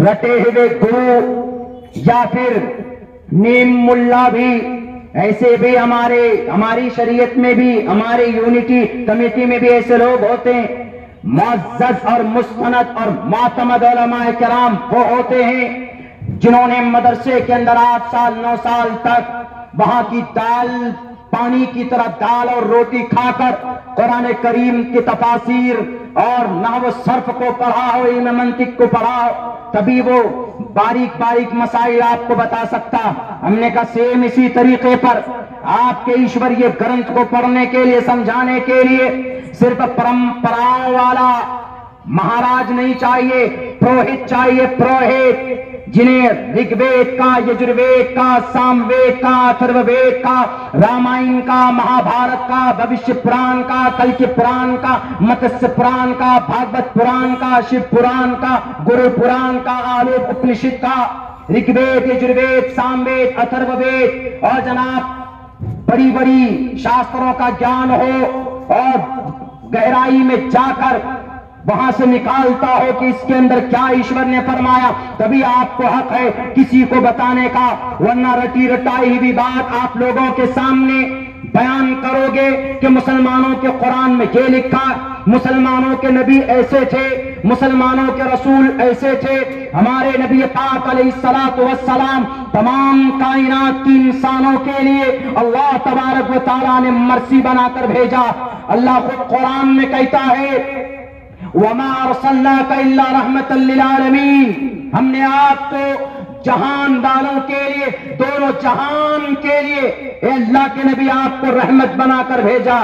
رٹے ہوئے گرو یا پھر نیم ملا بھی, ایسے بھی ہماری شریعت میں بھی, ہماری یونٹی کمیٹی میں بھی ایسے لوگ ہوتے ہیں. معزز اور مستند اور معتمد علماء کرام وہ ہوتے ہیں جنہوں نے مدرسے کے اندر 8 سال 9 سال تک وہاں کی دال پانی کی طرح دال اور روٹی کھا کر قرآن کریم کی تفاسیر اور نحو صرف کو پڑھا ہو, علم منطق کو پڑھا ہو, تبھی وہ باریک باریک مسائل آپ کو بتا سکتا. ہم نے کہا سیم اسی طریقے پر آپ کے ایشوریہ گرنتھ کو پڑھنے کے لیے, سمجھانے کے لیے صرف پرمپراؤں والا مہاراج نہیں چاہیے, پروہت چاہیے, پروہت جنہیں رگ وید کا, یجروید کا, سام وید کا, اتھرو وید کا, رامائن کا, مہابھارت کا, بھوشیہ پران کا, کلکی پران کا, متسیہ پران کا, بھاگوت پران کا, شیو پران کا, گرو پران کا, آلوک اپنشد کا, رگ وید, یجروید, سام وید, اتھرو وید اور جناب بڑی بڑی شاستروں کا گیان ہو اور گہرائی میں جا کر وہاں سے نکالتا ہو کہ اس کے اندر کیا ایشور نے فرمایا, تبھی آپ کو حق ہے کسی کو بتانے کا. ورنہ رٹی رٹائی ہوئی بات آپ لوگوں کے سامنے بیان کرو گے کہ مسلمانوں کے قرآن میں یہ لکھا, مسلمانوں کے نبی ایسے تھے, مسلمانوں کے رسول ایسے تھے. ہمارے نبی پاک علیہ الصلوۃ والسلام تمام کائنات کی انسانوں کے لیے اللہ تبارک و تعالیٰ نے مرسی بنا کر بھیجا. اللہ خود قرآن میں کہتا ہے وَمَا أَرْسَلْنَاكَ إِلَّا رَحْمَةً لِّلْعَالَمِينَ, ہم نے آپ کو جہان والوں کے لیے, دونوں جہان کے لیے, اے اللہ کے نبی آپ کو رحمت بنا کر بھیجا.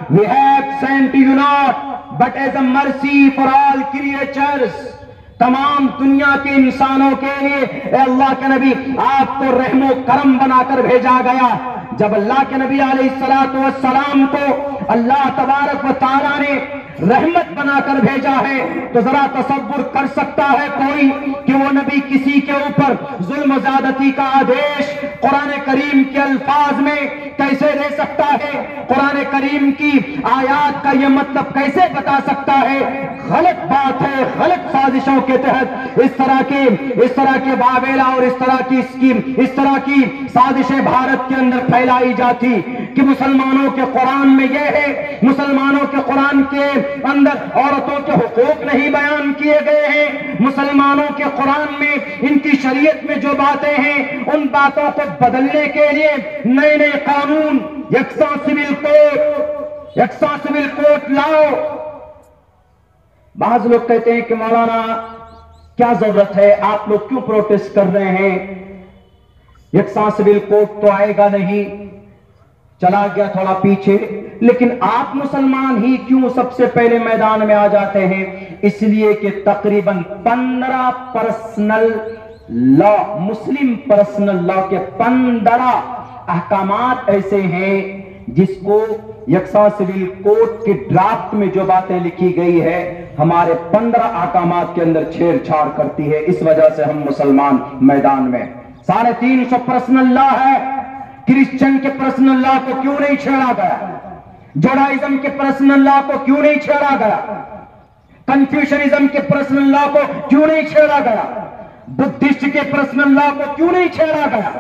We have sent you not but as a mercy for all creatures, تمام دنیا کے انسانوں کے لیے اے اللہ کے نبی آپ کو رحم و کرم بنا کر بھیجا گیا. جب اللہ کے نبی علیہ الصلوۃ والسلام کو اللہ تبارک و تعالیٰ نے رحمت بنا کر بھیجا ہے تو ذرا تصور کر سکتا ہے کوئی کہ وہ نبی کسی کے اوپر ظلم و زیادتی کا آدیش قرآن کریم کے الفاظ میں کیسے دے سکتا ہے, قرآن کریم کی آیات کا یہ مطلب کیسے بتا سکتا ہے؟ غلط بات ہے. غلط سازشوں کے تحت اس طرح کے واویلا اور اس طرح کی سازشیں بھارت کے اندر پھیلائی جاتی کہ مسلمانوں کے قرآن میں یہ ہے, مسلمانوں کے قرآن کے اندر عورتوں کے حقوق نہیں بیان کیے گئے ہیں, مسلمانوں کے قرآن میں ان کی شریعت میں جو باتیں ہیں ان باتوں کو بدلنے کے لیے نئے نئے قانون, یکساں سول کوڈ لاؤ. بعض لوگ کہتے ہیں کہ مولانا کیا ضرورت ہے, آپ لوگ کیوں پروٹیسٹ کر رہے ہیں, یکساں سول کوڈ تو آئے گا نہیں, چلا گیا تھوڑا پیچھے. لیکن آپ مسلمان ہی کیوں سب سے پہلے میدان میں آ جاتے ہیں؟ اس لیے کہ تقریباً 15 پرسنل لا, مسلم پرسنل لا کے 15 احکامات ایسے ہیں جس کو یکساں سول کوڈ کے ڈرافٹ میں جو باتیں لکھی گئی ہے ہمارے 15 احکامات کے اندر چھیڑ چھاڑ کرتی ہے. اس وجہ سے ہم مسلمان میدان میں. 350 پرسنل لا ہے, کرسچن کے پرسنل لا کو کیوں نہیں چھیڑا گیا, جوڈائزم کے پرسنل لا کو کیوں نہیں چھیڑا گیا, کنفیوشنزم کے پرسنل لا کو کیوں نہیں چھیڑا گیا, بدھسٹ کے پرسنل لا کو کیوں نہیں چھیڑا گیا,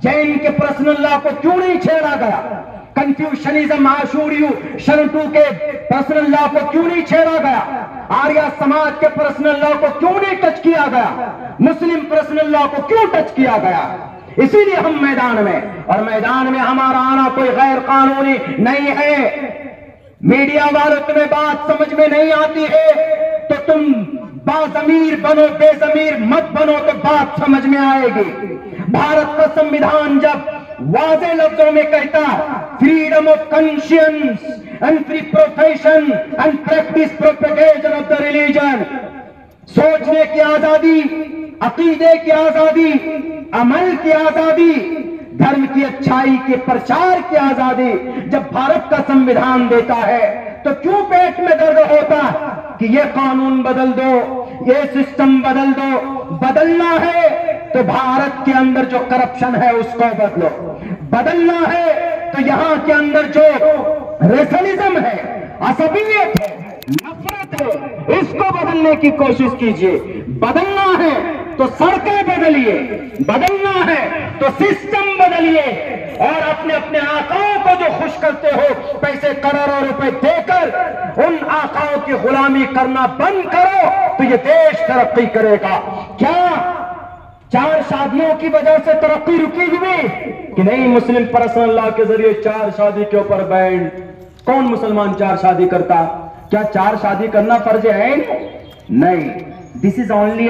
جین کے پرسنل لا کو کیوں نہیں چھیڑا گیا, کنفیوشنزم آشوریو شرنٹو کے پرسنل لا کو کیوں نہیں چھیڑا گیا, آریہ سماج کے پرسنل لا کو کیوں نہیں ٹچ کیا گیا, مسلم پرسنل لا کو کیوں ٹچ کیا گیا؟ اسی لیے ہم میدان میں, اور میدان میں ہمارا آنا کوئی غیر قانونی نہیں ہے. میڈیا والوں تمہیں بات سمجھ میں نہیں آتی ہے تو تم باضمیر بنو, بے ضمیر مت بنو تو بات سمجھ میں آئے گی. بھارت کا سمویدھان جب واضح لفظوں میں کہتا freedom of conscience and free profession and practice propagation of the religion, سوچنے کی آزادی, عقیدے کی آزادی, عمل کی آزادی, دھرم کی اچھائی کے پرچار کی آزادی جب بھارت کا سمویدھان دیتا ہے تو کیوں پیٹ میں درد ہوتا کہ یہ قانون بدل دو, یہ سسٹم بدل دو؟ بدلنا ہے تو بھارت کے اندر جو کرپشن ہے اس کو بدلو, بدلنا ہے تو یہاں کے اندر جو ریسلزم ہے، عصبیت ہے، نفرت ہے، اس کو بدلنے کی کوشش کیجئے۔ بدلنا ہے تو سڑکیں بدلیے، بدلنا ہے تو سسٹم بدلیے، اور اپنے اپنے آقاؤں کو جو خوش کرتے ہو پیسے کروڑوں روپے دے کر، ان آقاؤں کی غلامی کرنا بند کرو تو یہ دیش ترقی کرے گا۔ کیا 4 شادیوں کی وجہ سے ترقی رکی ہوئی کہ نہیں؟ مسلم پرسنل لا کے ذریعے 4 شادی کے اوپر بین۔ کون مسلمان 4 شادی کرتا؟ کیا 4 شادی کرنا فرض ہے؟ نہیں، دس از اونلی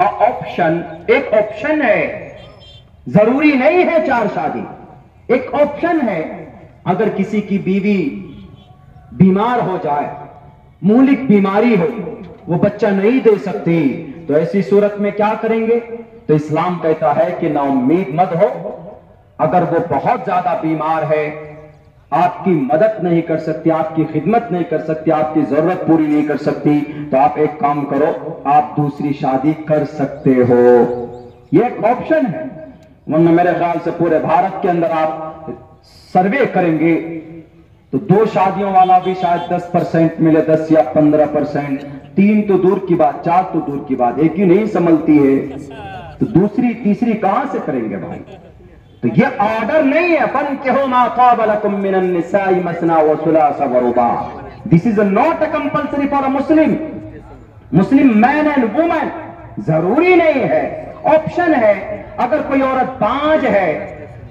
آپشن، ایک آپشن ہے، ضروری نہیں ہے 4 شادی، ایک آپشن ہے۔ اگر کسی کی بیوی بیمار ہو جائے، مہلک بیماری ہو، وہ بچہ نہیں دے سکتی، تو ایسی صورت میں کیا کریں گے؟ تو اسلام کہتا ہے کہ نا امید مت ہو، اگر وہ بہت زیادہ بیمار ہے، آپ کی مدد نہیں کر سکتی، آپ کی خدمت نہیں کر سکتی، آپ کی ضرورت پوری نہیں کر سکتی، تو آپ ایک کام کرو، آپ دوسری شادی کر سکتے ہو۔ یہ ایک آپشن ہے، ورنہ میرے خیال سے پورے بھارت کے اندر آپ سروے کریں گے تو 2 شادیوں والا بھی شاید 10% ملے، 10 یا 15%، 3 تو دور کی بات، 4 تو دور کی بات، ایک ہی نہیں سنبھلتی ہے، تو دوسری تیسری کہاں سے کریں گے بھائی؟ تو یہ آرڈر نہیں ہے فَانْكِحُوا مَا طَابَ لَكُم مِّنَ النِّسَاءِ مَثْنَىٰ وَثُلَاثَ وَرُبَاعَ۔ This is not a compulsory for a Muslim man and woman، ضروری نہیں ہے، آپشن ہے۔ اگر کوئی عورت باج ہے،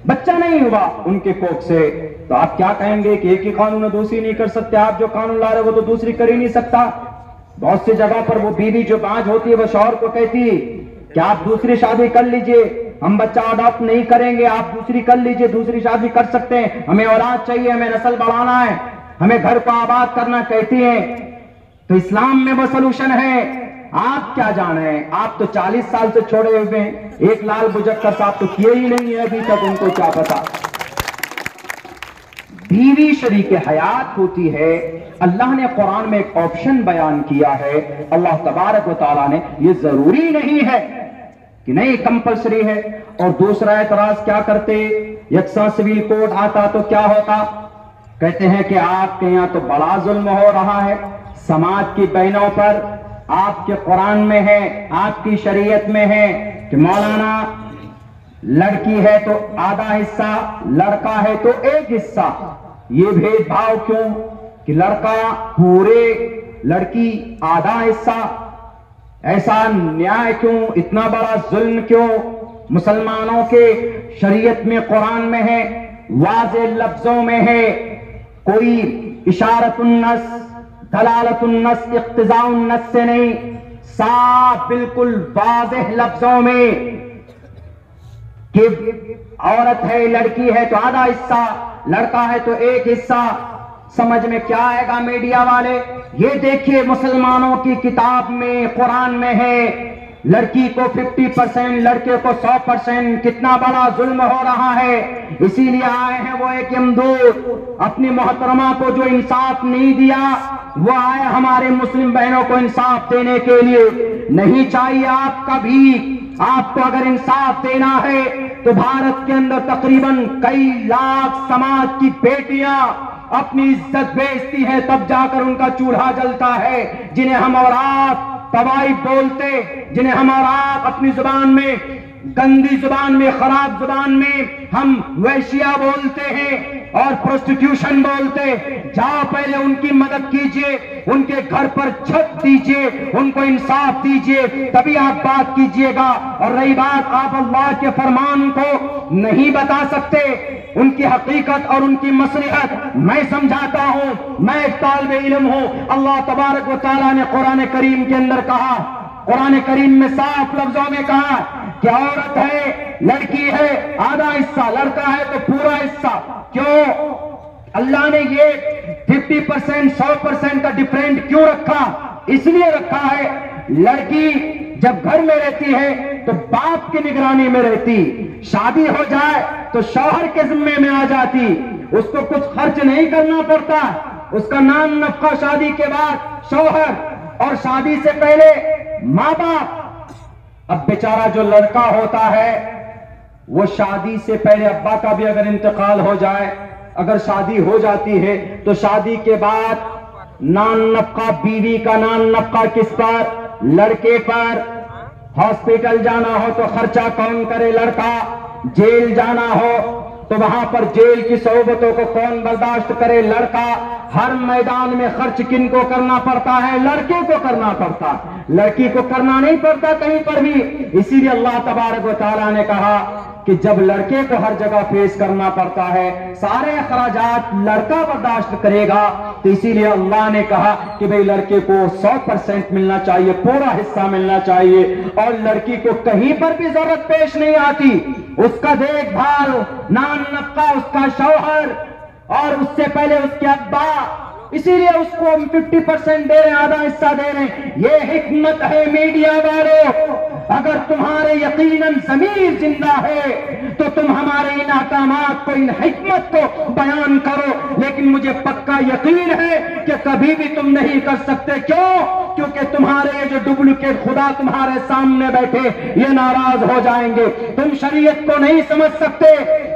بچہ نہیں ہوا ان کے کوکھ سے، تو آپ کیا کہیں گے کہ ایک ہی قانون دوسری نہیں کر سکتے؟ آپ جو قانون لا رہے ہو تو دوسری کر ہی نہیں سکتا۔ بہت سی جگہ پر وہ بیوی جو باج ہوتی ہے وہ شوہر کو کہتی کہ آپ دوسری شادی کر لیجئے، ہم بچہ اڈاپٹ نہیں کریں گے، آپ دوسری کر لیجئے، دوسری شادی کر سکتے ہیں، ہمیں اولاد چاہیے، ہمیں نسل بڑھانا ہے، ہمیں گھر کو آباد کرنا کہتی ہیں۔ تو اسلام میں وہ سلوشن ہے۔ آپ کیا جانے ہیں؟ آپ تو 40 سال سے چھوڑے ہوئے ہیں، ایک لال بجکر صاحب تو کیے ہی نہیں ہے ابھی تک، ان کو کیا پتا۔ بیوی شریک حیات ہوتی ہے، اللہ نے قرآن میں ایک آپشن بیان کیا ہے، اللہ تبارک و تعالیٰ نے، یہ ضروری نہیں ہے کہ نہیں کمپلسری ہے۔ اور دوسرا اعتراض کیا کرتے؟ یکساں سول کوڈ آتا تو کیا ہوتا؟ کہتے ہیں کہ آپ کے یہاں تو بڑا ظلم ہو رہا ہے سماج کی بہنوں پر، آپ کے قرآن میں ہے، آپ کی شریعت میں ہے کہ مولانا لڑکی ہے تو آدھا حصہ، لڑکا ہے تو 1 حصہ۔ یہ بھید بھاؤ کیوں کہ لڑکا پورے، لڑکی آدھا حصہ؟ ایسا نیائے کیوں؟ اتنا بڑا ظلم کیوں؟ مسلمانوں کے شریعت میں، قرآن میں ہے، واضح لفظوں میں ہے، کوئی اشارت النص، دلالت النص، اقتضاء النص سے نہیں، صاف بالکل واضح لفظوں میں کہ عورت ہے، لڑکی ہے تو آدھا حصہ، لڑکا ہے تو 1 حصہ۔ سمجھ میں کیا آئے گا میڈیا والے؟ یہ دیکھیے مسلمانوں کی کتاب میں، قرآن میں ہے، لڑکی کو 50%، لڑکے کو 100%، کتنا بڑا ظلم ہو رہا ہے۔ اسی لیے آئے ہیں وہ ایک امدود، اپنی محترمہ کو جو انصاف نہیں دیا، وہ آئے ہمارے مسلم بہنوں کو انصاف دینے کے لیے۔ نہیں چاہیے آپ کا بھی، آپ کو اگر انصاف دینا ہے تو بھارت کے اندر تقریباً کئی لاکھ سماج کی بیٹیاں اپنی عزت بیچتی ہیں، تب جا کر ان کا چولہا جلتا ہے، جنہیں ہم اور آپ طوائف بولتے، جنہیں ہم اور آپ اپنی زبان میں، گندی زبان میں، خراب زبان میں ہم ویشیا بولتے ہیں اور پروسٹیٹیوشن بولتے۔ جاؤ پہلے ان کی مدد کیجئے، ان کے گھر پر چھت دیجئے، ان کو انصاف دیجئے، تبھی آپ بات کیجئے گا۔ اور رہی بات، آپ اللہ کے فرمان کو نہیں بتا سکتے، ان کی حقیقت اور ان کی مصلحت میں سمجھاتا ہوں، میں ایک طالب علم ہوں۔ اللہ تبارک و تعالیٰ نے قرآن کریم کے اندر کہا، قرآن کریم میں صاف لفظوں میں کہا کہ عورت ہے، لڑکی ہے آدھا حصہ، لڑکا ہے تو پورا حصہ۔ کیوں اللہ نے یہ 50%، 100% کا ڈیفرنٹ کیوں رکھا؟ اس لیے رکھا ہے، لڑکی جب گھر میں رہتی ہے تو باپ کی نگرانی میں رہتی، شادی ہو جائے تو شوہر کے ذمے میں آ جاتی، اس کو کچھ خرچ نہیں کرنا پڑتا، اس کا نام نفقہ شادی کے بعد شوہر، اور شادی سے پہلے ماں باپ۔ اب بیچارہ جو لڑکا ہوتا ہے وہ شادی سے پہلے ابا کا بھی اگر انتقال ہو جائے، اگر شادی ہو جاتی ہے تو شادی کے بعد نان نفقہ، بیوی کا نان نفقہ کس پر؟ لڑکے پر۔ ہاسپٹل جانا ہو تو خرچہ کون کرے؟ لڑکا۔ جیل جانا ہو تو وہاں پر جیل کی صعوبتوں کو کون برداشت کرے؟ لڑکا۔ ہر میدان میں خرچ کن کو کرنا پڑتا ہے؟ لڑکے کو کرنا پڑتا، لڑکی کو کرنا نہیں پڑتا کہیں پر بھی۔ اسی لیے اللہ تبارک و تعالیٰ نے کہا کہ جب لڑکے کو ہر جگہ فیس کرنا پڑتا ہے، سارے اخراجات لڑکا برداشت کرے گا، تو اسی لیے اللہ نے کہا کہ بھئی لڑکے کو 100% ملنا چاہیے، پورا حصہ ملنا چاہیے، اور لڑکی کو کہیں پر بھی ضرورت پیش نہیں آتی۔ اس کا دیکھ بھال، نان نفقہ اس کا شوہر، اور اس سے پہلے اس کے ابا، اسی لیے اس کو ہم 50% دے رہے ہیں، آدھا حصہ دے رہے ہیں۔ یہ حکمت ہے میڈیا والوں۔ اگر تمہارے یقیناً ضمیر زندہ ہے تو تم ہمارے ان احکامات کو، ان حکمت کو بیان کرو، لیکن مجھے پکا یقین ہے کہ کبھی بھی تم نہیں کر سکتے۔ کیوں؟ کیونکہ تمہارے یہ جو ڈپلیکیٹ خدا تمہارے سامنے بیٹھے، یہ ناراض ہو جائیں گے۔ تم شریعت کو نہیں سمجھ سکتے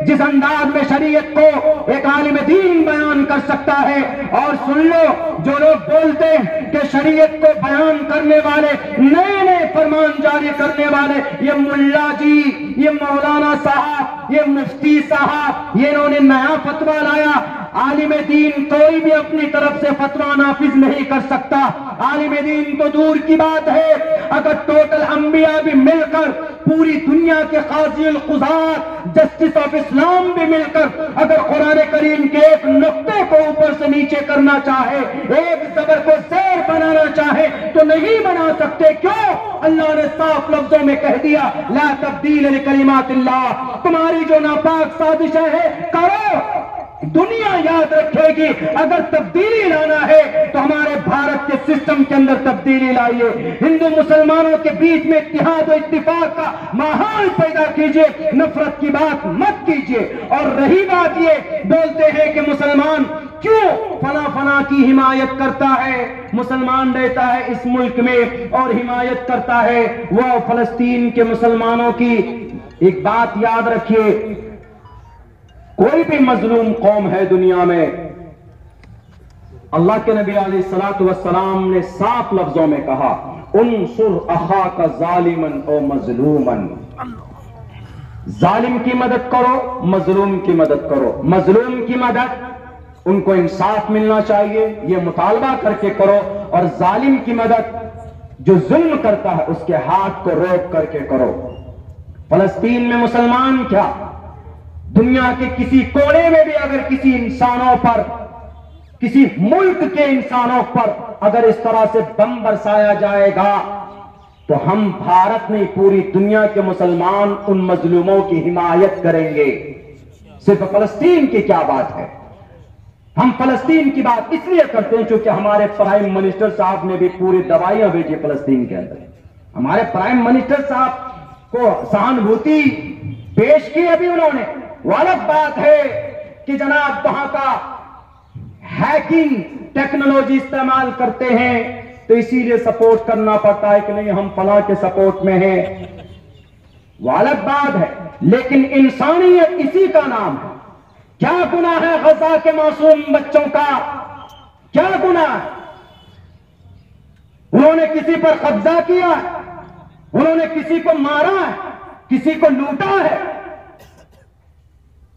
جس انداز میں شریعت کو ایک عالم دین بیان کر سکتا ہے۔ اور سن لو، جو لوگ بولتے ہیں کہ شریعت کو بیان کرنے والے، نئے نئے فرمان جاری کرنے والے، یہ ملا جی، یہ مولانا صاحب، یہ مفتی صاحب، یہ انہوں نے نیا فتویٰ لایا۔ عالم دین کوئی بھی اپنی طرف سے فتویٰ نافذ نہیں کر سکتا۔ عالم دین تو دور کی بات ہے، اگر ٹوٹل انبیاء بھی مل کر، پوری دنیا کے قاضی القضات، جسٹس آف اسلام بھی مل کر اگر قرآن کریم کے ایک نقطے کو اوپر سے نیچے کرنا چاہے، ایک زبر کو زیر بنانا چاہے تو نہیں بنا سکتے۔ کیوں؟ اللہ نے صاف لفظوں میں کہہ دیا، لا تبدیل لکلمات اللہ، تمہاری جو ناپاک سازشیں ہیں کرو، دنیا یاد رکھے گی۔ اگر تبدیلی لانا ہے تو ہمارے بھارت کے سسٹم کے اندر تبدیلی لائیے، ہندو مسلمانوں کے بیچ میں اتحاد و اتفاق کا ماحول پیدا کیجئے، نفرت کی بات مت کیجئے۔ اور رہی بات یہ، بولتے ہیں کہ مسلمان کیوں فلاں فلاں کی حمایت کرتا ہے، مسلمان رہتا ہے اس ملک میں اور حمایت کرتا ہے وہ فلسطین کے مسلمانوں کی۔ ایک بات یاد رکھیے، کوئی بھی مظلوم قوم ہے دنیا میں، اللہ کے نبی علیہ الصلوۃ والسلام نے صاف لفظوں میں کہا، انصر اخاک ظالما او مظلوما، ظالم کی مدد کرو، مظلوم کی مدد کرو۔ مظلوم کی مدد، ان کو انصاف ملنا چاہیے، یہ مطالبہ کر کے کرو، اور ظالم کی مدد، جو ظلم کرتا ہے اس کے ہاتھ کو روک کر کے کرو۔ فلسطین میں مسلمان کیا، دنیا کے کسی کونے میں بھی اگر کسی انسانوں پر، کسی ملک کے انسانوں پر اگر اس طرح سے بم برسایا جائے گا تو ہم بھارت نہیں، پوری دنیا کے مسلمان ان مظلوموں کی حمایت کریں گے۔ صرف فلسطین کی کیا بات ہے، ہم فلسطین کی بات اس لیے کرتے ہیں چونکہ ہمارے پرائم منسٹر صاحب نے بھی پوری دوائیاں بھیجی فلسطین کے اندر۔ ہمارے پرائم منسٹر صاحب کو سہانبھوتی پیش کی ابھی انہوں نے۔ وہ الگ بات ہے کہ جناب وہاں کا ہیکنگ ٹیکنالوجی استعمال کرتے ہیں تو اسی لیے سپورٹ کرنا پڑتا ہے کہ نہیں ہم فلاں کے سپورٹ میں ہیں، وہ الگ بات ہے، لیکن انسانیت اسی کا نام ہے۔ کیا گناہ ہے غزہ کے معصوم بچوں کا؟ کیا گناہ ہے؟ انہوں نے کسی پر قبضہ کیا ہے، انہوں نے کسی کو مارا ہے، کسی کو لوٹا ہے؟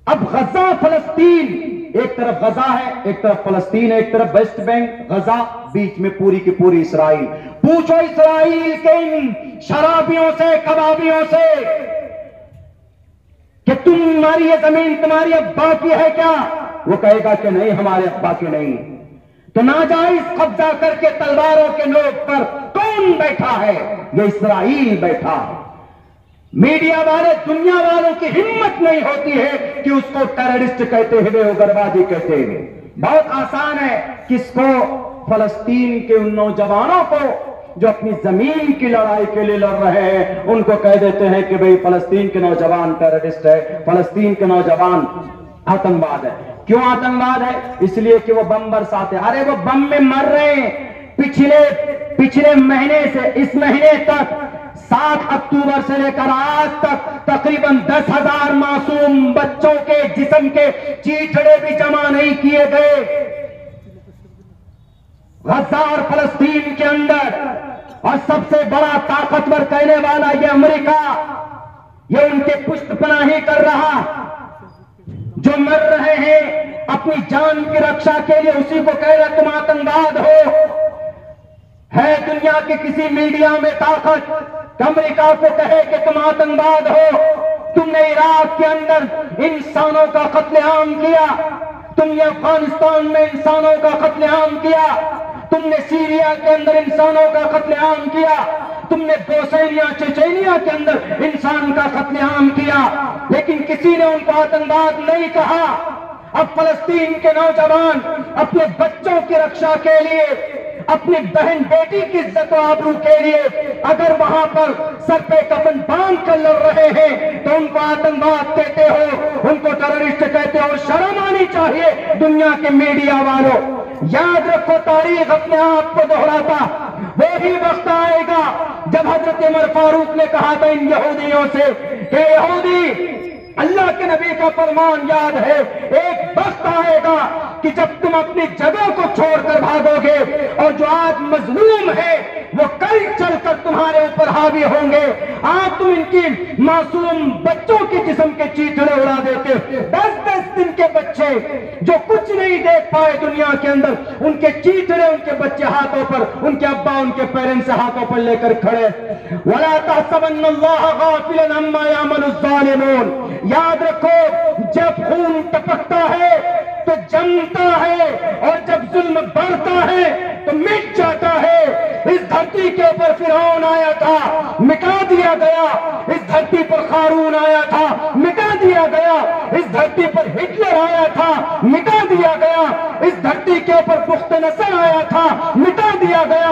اب غزہ فلسطین، ایک طرف غزہ ہے، ایک طرف فلسطین ہے، ایک طرف ویسٹ بینک، غزہ، بیچ میں پوری کی پوری اسرائیل۔ پوچھو اسرائیل کے ان شرابیوں سے، کبابیوں سے کہ تمہاری یہ زمین تمہاری ابا کی ہے کیا؟ وہ کہے گا کہ نہیں، ہمارے ابا کی نہیں۔ تو ناجائز قبضہ کر کے تلواروں کے نوک پر کون بیٹھا ہے؟ یہ اسرائیل بیٹھا ہے۔ میڈیا والے، دنیا والوں کی ہمت نہیں ہوتی ہے کہ اس کو ٹیررسٹ کہتے ہوئے، اگروادی کہتے ہوئے۔ بہت آسان ہے کس کو؟ فلسطین کے ان نوجوانوں کو جو اپنی زمین کی لڑائی کے لیے لڑ رہے ہیں، ان کو کہہ دیتے ہیں کہ بھئی فلسطین کے نوجوان ٹیررسٹ ہے، فلسطین کے نوجوان آتنکواد ہے۔ کیوں آتنکواد ہے؟ اس لیے کہ وہ بم برساتے ہیں۔ ارے وہ بم میں مر رہے ہیں۔ پچھلے مہینے سے اس مہینے تک 7 اکتوبر سے لے کر آج تک تقریباً 10,000 معصوم بچوں کے جسم کے چیتڑے بھی جمع نہیں کیے گئے غزہ اور فلسطین کے اندر. اور سب سے بڑا طاقتور کہنے والا یہ امریکہ، یہ ان کے پشت پناہی کر رہا. جو مر رہے ہیں اپنی جان کی رکشا کے لیے اسی کو کہہ رہے تم آتنکواد ہو. ہے دنیا کے کسی میڈیا میں طاقت کہ امریکہ کو کہے کہ تم آتنکواد ہو؟ تم نے عراق کے اندر انسانوں کا قتل عام کیا، تم نے افغانستان میں انسانوں کا قتل عام کیا، تم نے سیریا کے اندر انسانوں کا قتل عام کیا، تم نے بوسنیا چچینیا کے اندر انسان کا قتل عام کیا، لیکن کسی نے ان کو آتنکواد نہیں کہا. اب فلسطین کے نوجوان اپنے بچوں کی رکشا کے لیے، اپنی بہن بیٹی کی عزت و آبرو کے لیے اگر وہاں پر سر پہ کفن باندھ کر لڑ رہے ہیں تو ان کو آتنکواد کہتے ہو، ان کو ٹیررسٹ کہتے ہو. شرم آنی چاہیے دنیا کے میڈیا والوں. یاد رکھو تاریخ اپنے آپ کو دہراتا. وہی وقت آئے گا جب حضرت عمر فاروق نے کہا تھا ان یہودیوں سے کہ یہودی، اللہ کے نبی کا فرمان یاد ہے، ایک وقت آئے گا کہ جب تم اپنی جگہ کو چھوڑ کر بھاگو گے اور جو آج مظلوم ہے وہ کل چل کر تمہارے اوپر حاوی ہوں گے. آج تم ان کی معصوم بچوں کے جسم کے چیتڑے اڑا دیتے. 10 دن کے بچے جو کچھ نہیں دیکھ پائے دنیا کے اندر، ان کے چیتڑے ان کے بچے ہاتھوں پر، ان کے ابا ان کے پیرنٹس ہاتھوں پر لے کر کھڑے. وَلَا تَحْسَبَنَّ اللَّهَ غَافِلًا عَمَّا يَعْمَلُ الظَّالِمُونَ. یاد رکھو جب خون ٹپکتا ہے تو جمتا ہے، اور جب ظلم بڑھتا ہے تو مٹ جاتا ہے. اس دھرتی کے اوپر فرعون آیا تھا، مٹا دیا گیا. اس دھرتی پر قارون آیا تھا، مٹا دیا گیا. اس دھرتی پر ہٹلر آیا تھا، مٹا دیا گیا. اس دھرتی کے اوپر بخت نصر آیا تھا، مٹا دیا گیا.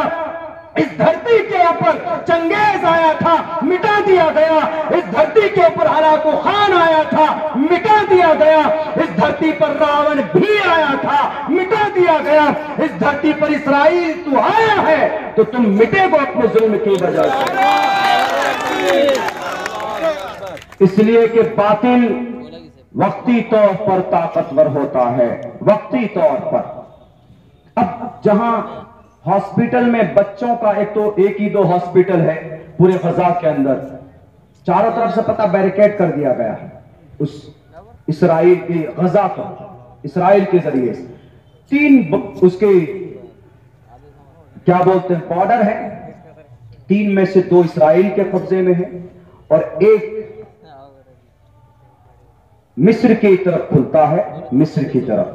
اس دھرتی کے اوپر چنگیز آیا تھا، مٹا دیا گیا. اس دھرتی کے اوپر ہلاکو خان آیا تھا، مٹا دیا گیا. اس دھرتی پر راون بھی آیا تھا، مٹا دیا گیا. اس دھرتی پر اسرائیل تو آیا ہے تو تم مٹے گو اپنے ظلم کی وجہ سے. اس لیے کہ باطل وقتی طور پر طاقتور ہوتا ہے، وقتی طور پر. اب جہاں ہاسپٹل میں بچوں کا ایک ہی 2 ہاسپٹل ہے پورے غزہ کے اندر، چاروں طرف سے پتہ بیریکیڈ کر دیا گیا ہے اس اسرائیل کی غزہ کو، اسرائیل کے ذریعے سے. 3 اس کے کیا بولتے ہیں بارڈر ہے، 3 میں سے 2 اسرائیل کے قبضے میں ہے اور 1 مصر کی طرف کھلتا ہے. مصر کی طرف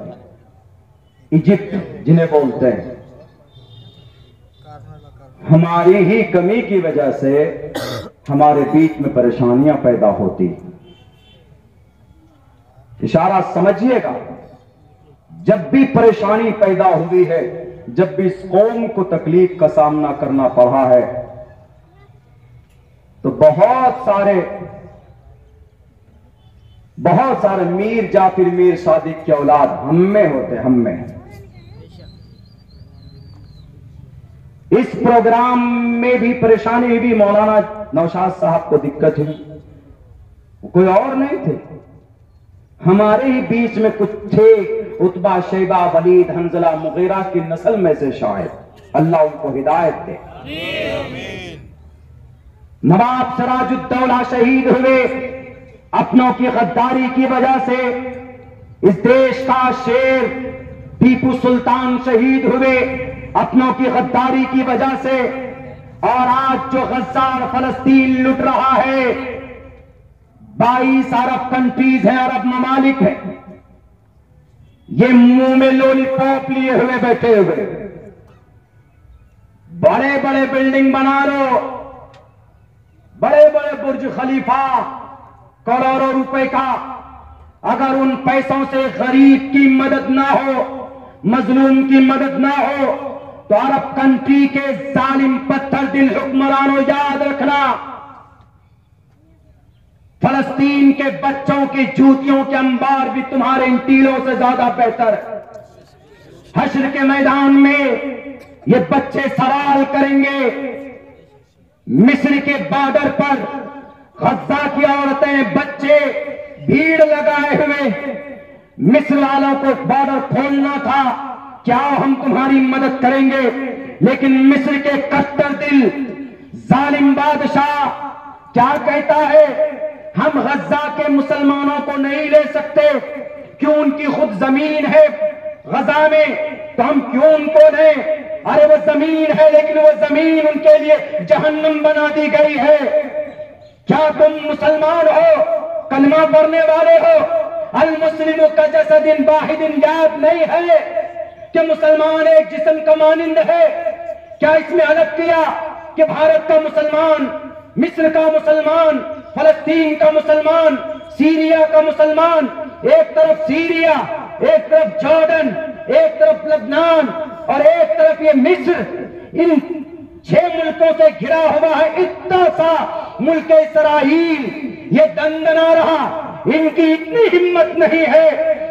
ایجپٹ جنہیں بولتے ہیں. ہماری ہی کمی کی وجہ سے ہمارے بیچ میں پریشانیاں پیدا ہوتی. اشارہ سمجھیے گا، جب بھی پریشانی پیدا ہوئی ہے، جب بھی اس قوم کو تکلیف کا سامنا کرنا پڑا ہے تو بہت سارے میر جعفر میر صادق کی اولاد ہم میں ہوتے، ہم میں. اس پروگرام میں بھی پریشانی ہوئی بھی، مولانا نوشاد صاحب کو دقت ہوئی، کوئی اور نہیں تھے. ہمارے ہی بیچ میں کچھ تھے، عتبہ شیبہ ولید حنظلہ مغیرہ کی نسل میں سے شاید، اللہ ان کو ہدایت دے. نواب سراج الدولہ شہید ہوئے اپنوں کی غداری کی وجہ سے. اس دیش کا شیر ٹیپو سلطان شہید ہوئے اپنوں کی غداری کی وجہ سے. اور آج جو غزہ اور فلسطین لٹ رہا ہے، 22 عرب کنٹریز ہیں، عرب ممالک ہیں، یہ منہ میں لولی پاپ لیے ہوئے بیٹھے ہوئے. بڑے بڑے بلڈنگ بنا لو، بڑے بڑے برج خلیفہ کروڑوں روپے کا، اگر ان پیسوں سے غریب کی مدد نہ ہو، مظلوم کی مدد نہ ہو تو عرب کنٹری کے ظالم پتھر دل حکمرانوں یاد رکھنا، فلسطین کے بچوں کی جوتیوں کے انبار بھی تمہارے ان ٹیلوں سے زیادہ بہتر. حشر کے میدان میں یہ بچے سوال کریں گے، مصر کے بارڈر پر غزہ کی عورتیں بچے بھیڑ لگائے ہوئے، مصر والوں کو بارڈر کھولنا تھا، کیا ہم تمہاری مدد کریں گے، لیکن مصر کے کٹر دل ظالم بادشاہ کیا کہتا ہے، ہم غزہ کے مسلمانوں کو نہیں لے سکتے، کیوں ان کی خود زمین ہے غزہ میں، تو ہم کیوں ان کو لیں، ارے وہ زمین ہے لیکن وہ زمین ان کے لیے جہنم بنا دی گئی ہے۔ کیا تم مسلمان ہو، کلمہ پڑھنے والے ہو، المسلم کجسد واحد، یاد نہیں ہے کہ مسلمان ایک جسم کا مانند ہے؟ کیا اس میں الگ کیا کہ بھارت کا مسلمان، مصر کا مسلمان، فلسطین کا مسلمان، سیریا کا مسلمان، ایک طرف سیریا، ایک طرف جارڈن، ایک طرف لبنان اور ایک طرف یہ مصر، ان 6 ملکوں سے گھرا ہوا ہے اتنا سا ملک اسرائیل، یہ دندنا رہا، ان کی اتنی ہمت نہیں ہے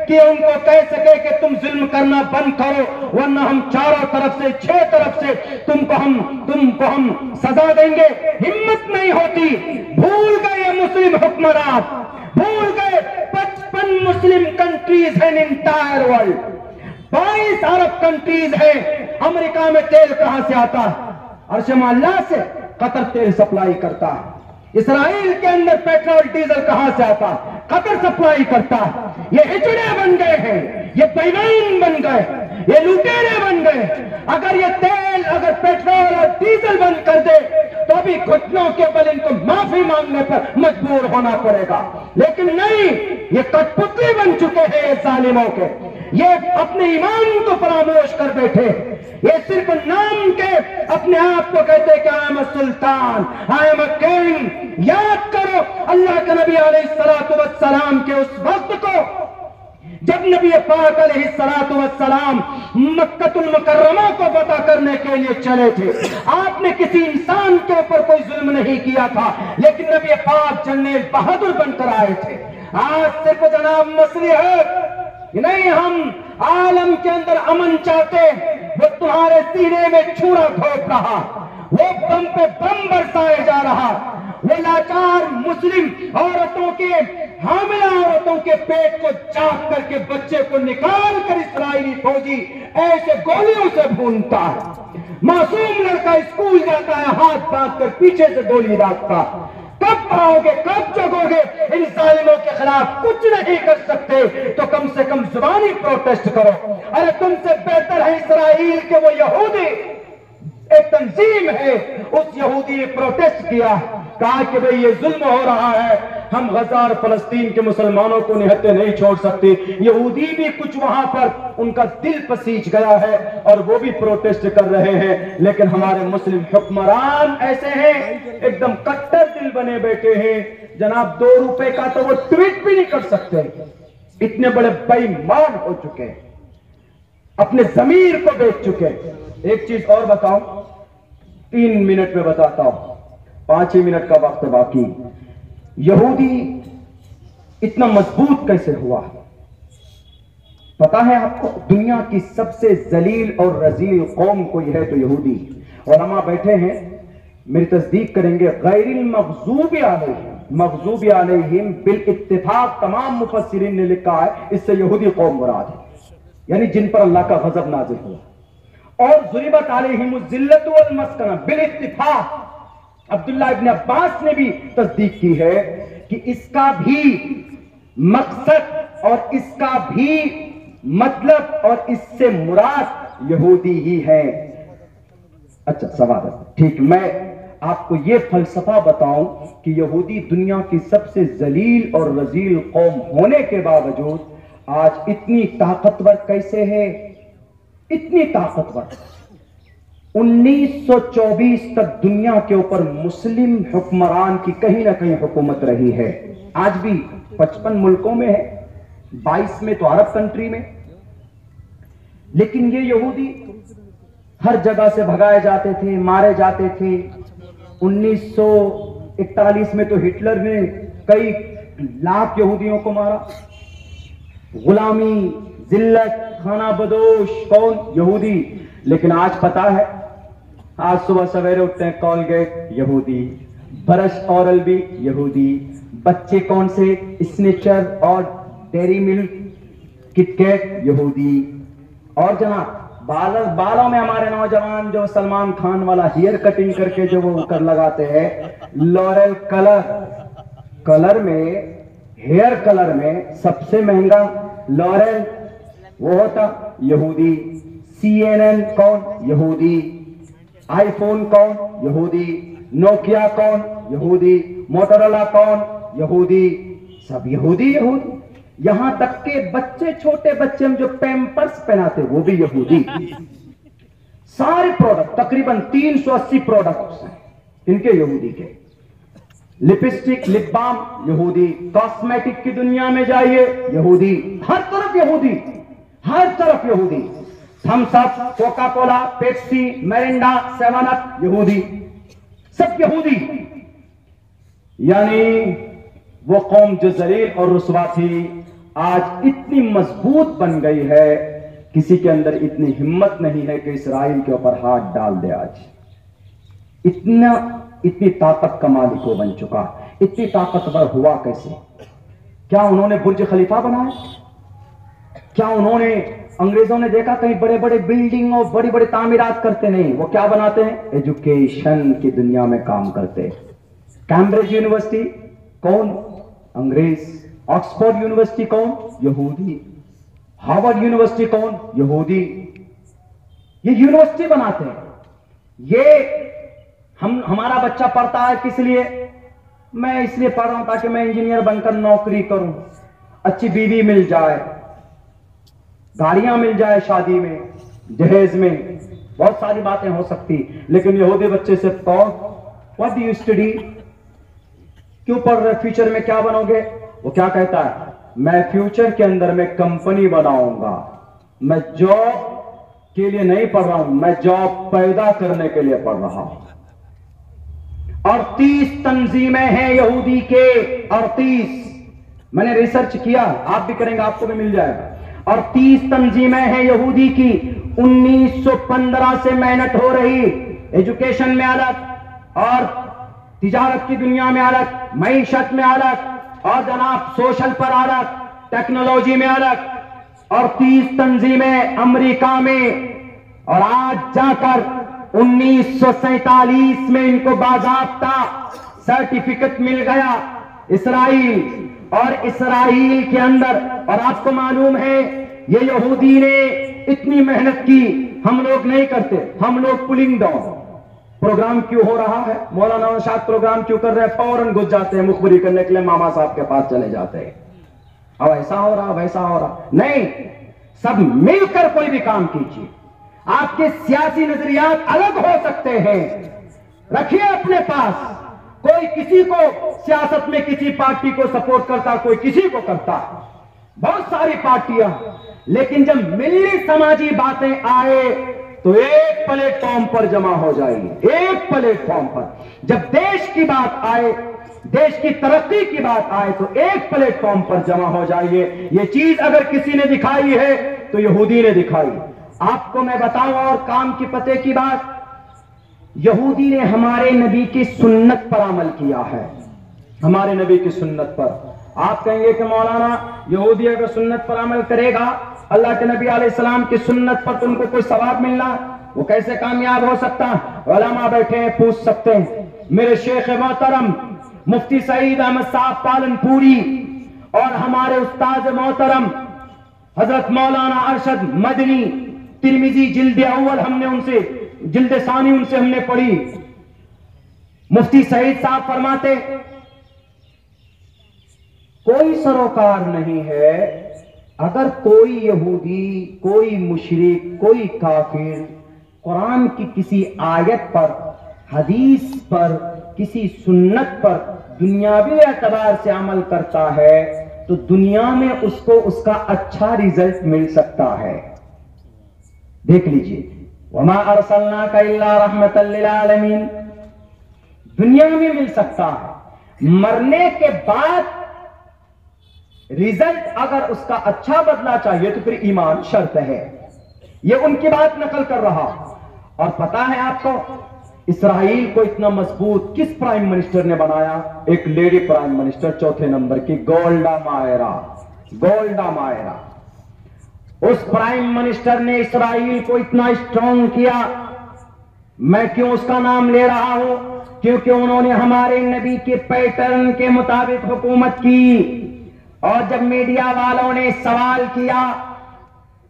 کہ ان کو کہہ سکے کہ تم ظلم کرنا بند کرو ورنہ ہم چاروں طرف سے 6 طرف سے تم کو ہم سزا دیں گے، ہمت نہیں ہوتی۔ بھول گئے مسلم حکمران، بھول گئے 55 مسلم کنٹریز ہیں انٹائر ورلڈ، 22 عرب کنٹریز ہیں، امریکہ میں تیل کہاں سے آتا ہے؟ عرش معلیٰ سے۔ قطر تیل سپلائی کرتا ہے۔ اسرائیل کے اندر پیٹرول ڈیزل کہاں سے آتا ہے؟ قطر سپلائی کرتا ہے۔ یہ ہجڑے بن گئے ہیں، یہ بیمین بن گئے، یہ لوٹیرے بن گئے۔ اگر یہ تیل، اگر پیٹرول اور ڈیزل بند کر دے تو ابھی گھٹنوں کے بل ان کو معافی مانگنے پر مجبور ہونا پڑے گا، لیکن نہیں، یہ کٹ پتلی بن چکے ہیں یہ ظالموں کے، یہ اپنے ایمان کو فراموش کر بیٹھے، یہ صرف نام کے اپنے آپ کو کہتے کہ I am a Sultan, I am a king. یاد کرو اللہ کے نبی علیہ السلام کے اس وقت کو جب نبی پاک علیہ السلام مکہ المکرمہ کو فتح کرنے کے لیے چلے تھے، آپ نے کسی انسان کے اوپر کوئی ظلم نہیں کیا تھا، لیکن نبی پاک جنرل بہادر بن کر آئے تھے۔ آج صرف جناب مصلحت نہیں، ہم عالم کے اندر امن چاہتے، وہ تمہارے سینے میں چھوڑا گھونپ رہا، وہ بم پہ بم برسائے جا رہا، وہ لاچار مسلم عورتوں کے، حاملہ عورتوں کے پیٹ کو چاک کر کے بچے کو نکال کر اسرائیلی فوجی ایسے گولیوں سے بھونتا ہے، معصوم لڑکا اسکول جاتا ہے ہاتھ باندھ کر پیچھے سے گولی داغتا۔ کب آؤ گے، کب جگو گے؟ ان ظالموں کے خلاف کچھ نہیں کر سکتے تو کم سے کم زبانی پروٹیسٹ کرو۔ ارے تم سے بہتر ہے اسرائیل کے وہ یہودی، ایک تنظیم ہے، اس یہودی نے پروٹیسٹ کیا، کہا کہ بھئی یہ ظلم ہو رہا ہے، ہم غزہ اور فلسطین کے مسلمانوں کو نہتے نہیں چھوڑ سکتے۔ یہودی بھی کچھ وہاں پر ان کا دل پسیج گیا ہے اور وہ بھی پروٹیسٹ کر رہے ہیں، لیکن ہمارے مسلم حکمران ایسے ہیں، ایک دم کٹر دل بنے بیٹھے ہیں، جناب 2 روپے کا تو وہ ٹویٹ بھی نہیں کر سکتے، اتنے بڑے بے ایمان ہو چکے ہیں، اپنے ضمیر کو بیچ چکے ہیں۔ ایک چیز اور بتاؤں، 3 منٹ میں بتاتا ہوں، 5 ہی منٹ کا وقت باقی۔ یہودی اتنا مضبوط کیسے ہوا؟ پتا ہے آپ کو، دنیا کی سب سے ذلیل اور رذیل قوم کوئی ہے تو یہودی۔ علماء بیٹھے ہیں، میری تصدیق کریں گے، غیر المغضوب علیہم، مغضوب علیہم بالاتفاق تمام مفسرین نے لکھا ہے اس سے یہودی قوم مراد ہے، یعنی جن پر اللہ کا غضب نازل ہوا۔ اور ضربت علیہم الذلۃ والمسکنہ بالاتفاق، عبداللہ ابن عباس نے بھی تصدیق کی ہے کہ اس کا بھی مقصد اور اس کا بھی مطلب اور اس سے مراد یہودی ہی ہے۔ اچھا سوال ہے، ٹھیک، میں آپ کو یہ فلسفہ بتاؤں کہ یہودی دنیا کی سب سے ذلیل اور رذیل قوم ہونے کے باوجود آج اتنی طاقتور کیسے ہے؟ اتنی طاقتور 1924 تک دنیا کے اوپر مسلم حکمران کی کہیں نہ کہیں حکومت رہی ہے، آج بھی 55 ملکوں میں ہے، 22 میں تو عرب کنٹری میں، لیکن یہ یہودی ہر جگہ سے بھگائے جاتے تھے، مارے جاتے تھے۔ 1941 میں تو ہٹلر نے کئی لاکھ یہودیوں کو مارا۔ غلامی، ذلت، کھانا بدوش کون؟ یہودی۔ لیکن آج پتا ہے آج صبح سویرے اٹھتے ہیں کولگیٹ یہودی، برش اورل بھی یہودی، بچے کون سے اسنیچر اور ڈیری ملک کٹ کیٹ یہودی، اور جناب بالوں میں ہمارے نوجوان جو سلمان خان والا ہیئر کٹنگ کر کے جو وہ کر لگاتے ہیں، لورل کلر میں، ہیئر کلر میں سب سے مہنگا لورل وہ ہوتا یہودی، CNN کون یہودی، آئی فون کون یہودی، نوکیا کون یہودی، موٹرولا کون یہودی، سب یہودی یہودی، یہاں تک کہ بچے چھوٹے بچے ہم جو پیمپرس پہناتے وہ بھی یہودی۔ سارے پروڈکٹ تقریباً 380 پروڈکٹس ہیں ان کے یہودی کے، لپسٹک لپ بام یہودی، کاسمیٹک کی دنیا میں جائیے یہودی، ہر طرف یہودی، ہر طرف یہودی، تھمس اپ، کوکا کولا، پیپسی، میرنڈا، 7 اپ یہودی، سب یہودی۔ یعنی وہ قوم جو ذلیل اور رسوا تھی آج اتنی مضبوط بن گئی ہے، کسی کے اندر اتنی ہمت نہیں ہے کہ اسرائیل کے اوپر ہاتھ ڈال دے۔ آج اتنی طاقت کا مالک وہ بن چکا، اتنی طاقتور ہوا کیسے؟ کیا انہوں نے برج خلیفہ بنایا؟ کیا انہوں نے، انگریزوں نے دیکھا کہیں بڑے بڑے بلڈنگ اور بڑی بڑی تعمیرات کرتے نہیں، وہ کیا بناتے ہیں؟ ایجوکیشن کی دنیا میں کام کرتے۔ کیمبرج یونیورسٹی کون؟ انگریز۔ آکسفورڈ یونیورسٹی کون؟ یہودی۔ ہارورڈ یونیورسٹی کون؟ یہودی۔ یہ یونیورسٹی بناتے ہیں۔ یہ ہمارا بچہ پڑھتا ہے کس لیے؟ میں اس لیے پڑھ رہا ہوں تاکہ میں انجینئر بن کر نوکری کروں، اچھی بیوی مل جائے، گاڑیاں مل جائے شادی میں، جہیز میں، بہت ساری باتیں ہو سکتی۔ لیکن یہودی بچے سے what do you study؟ کیوں پڑھ رہے؟ فیوچر میں کیا بنو گے؟ وہ کیا کہتا ہے؟ میں فیوچر کے اندر میں کمپنی بناؤں گا، میں جاب کے لیے نہیں پڑھ رہا ہوں، میں جاب پیدا کرنے کے لیے پڑھ رہا ہوں۔ 38 تنظیمیں ہیں یہودی کے، 38 میں نے ریسرچ کیا، آپ بھی کریں گے آپ کو بھی مل جائے گا۔ 38 تنظیمیں ہیں یہودی کی، 1915 سے محنت ہو رہی، ایجوکیشن میں الگ اور تجارت کی دنیا میں الگ، معیشت میں الگ، اور جناب سوشل پر الگ، ٹیکنالوجی میں الگ، اور 30 تنظیمیں امریکہ میں، اور آج جا کر 1947 میں ان کو باضابطہ سرٹیفکیٹ مل گیا اسرائیل، اور اسرائیل کے اندر، اور آپ کو معلوم ہے یہ یہودی نے اتنی محنت کی، ہم لوگ نہیں کرتے، ہم لوگ پولنگ ڈاؤن پروگرام کیوں ہو رہا ہے، مولانا شاید پروگرام کیوں کر رہے ہیں، فوراً گھس جاتے ہیں مخبری کرنے کے لیے، ماما صاحب کے پاس چلے جاتے ہیں، اب ایسا ہو رہا ویسا ہو رہا، نہیں، سب مل کر کوئی بھی کام کیجیے۔ آپ کے سیاسی نظریات الگ ہو سکتے ہیں، رکھیے اپنے پاس، کوئی کسی کو سیاست میں کسی پارٹی کو سپورٹ کرتا، کوئی کسی کو کرتا، بہت ساری پارٹیاں، لیکن جب ملی سماجی باتیں آئے تو ایک پلیٹ فارم پر جمع ہو جائیے، ایک پلیٹ فارم پر۔ جب دیش کی بات آئے، دیش کی ترقی کی بات آئے تو ایک پلیٹ فارم پر جمع ہو جائیے۔ یہ چیز اگر کسی نے دکھائی ہے تو یہودی نے دکھائی۔ آپ کو میں بتاؤں اور کام کی پتے کی بات، یہودی نے ہمارے نبی کی سنت پر عمل کیا ہے، ہمارے نبی کی سنت پر۔ آپ کہیں گے کہ مولانا یہودی اگر سنت پر عمل کرے گا، اللہ کے نبی علیہ السلام کی سنت پر، تو ان کو کوئی ثواب ملنا، وہ کیسے کامیاب ہو سکتا؟ علماء بیٹھے ہیں، پوچھ سکتے ہیں۔ میرے شیخ محترم مفتی سعید احمد صاحب پالن پوری اور ہمارے استاد محترم حضرت مولانا ارشد مدنی ترمذی جلد اول، ہم نے ان سے جلد ثانی ان سے ہم نے پڑھی۔ مفتی سعید صاحب فرماتے کوئی سروکار نہیں ہے اگر کوئی یہودی، کوئی مشرک، کوئی کافر قرآن کی کسی آیت پر، حدیث پر، کسی سنت پر دنیاوی اعتبار سے عمل کرتا ہے تو دنیا میں اس کو اس کا اچھا ریزلٹ مل سکتا ہے۔ دیکھ لیجئے، وَمَا أَرْسَلْنَاكَ إِلَّا رَحْمَةً لِلْعَالَمِينَ، دنیا میں مل سکتا ہے، مرنے کے بعد ریزلٹ اگر اس کا اچھا بدلنا چاہیے تو پھر ایمان شرط ہے۔ یہ ان کی بات نقل کر رہا، اور پتا ہے آپ کو اسرائیل کو اتنا مضبوط کس پرائم منسٹر نے بنایا؟ ایک لیڈی پرائم منسٹر چوتھے نمبر کی، گولڈا مائرا۔ گولڈا مائرا، اس پرائم منسٹر نے اسرائیل کو اتنا اسٹرانگ کیا۔ میں کیوں اس کا نام لے رہا ہوں؟ کیونکہ انہوں نے ہمارے نبی کے پیٹرن کے مطابق حکومت کی، اور جب میڈیا والوں نے سوال کیا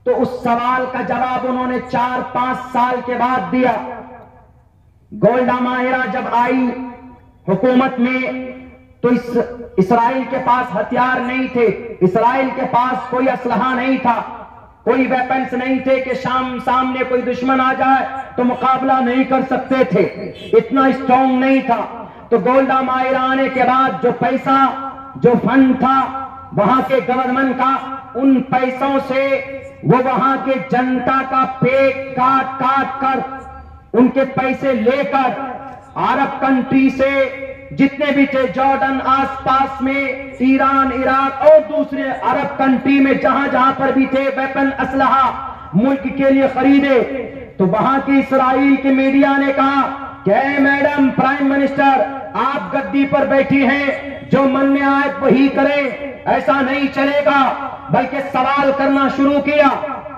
تو اس سوال کا جواب انہوں نے 4-5 سال کے بعد دیا۔ گولڈا مائرا جب آئی حکومت میں تو اسرائیل کے پاس ہتھیار نہیں تھے، اسرائیل کے پاس کوئی اسلحہ نہیں تھا، کوئی ویپنز نہیں تھے کہ سامنے کوئی دشمن آ جائے تو مقابلہ نہیں کر سکتے تھے، اتنا اسٹرانگ نہیں تھا۔ تو گولڈا مائرا آنے کے بعد جو پیسہ، جو فنڈ تھا وہاں کے گورنمنٹ کا، ان پیسوں سے وہ وہاں کے جنتا کا پیٹ کاٹ کاٹ کر، ان کے پیسے لے کر عرب کنٹری سے جتنے بھی تھے، جارڈن آس پاس میں، ایران، عراق اور دوسرے عرب کنٹری میں جہاں جہاں پر بھی تھے ویپن، اسلحہ ملک کے لیے خریدے۔ تو وہاں کی اسرائیل کی میڈیا نے کہا کہ اے میڈم پرائم منسٹر، آپ گدی پر بیٹھی ہیں، جو من میں آئے وہی کریں، ایسا نہیں چلے گا، بلکہ سوال کرنا شروع کیا۔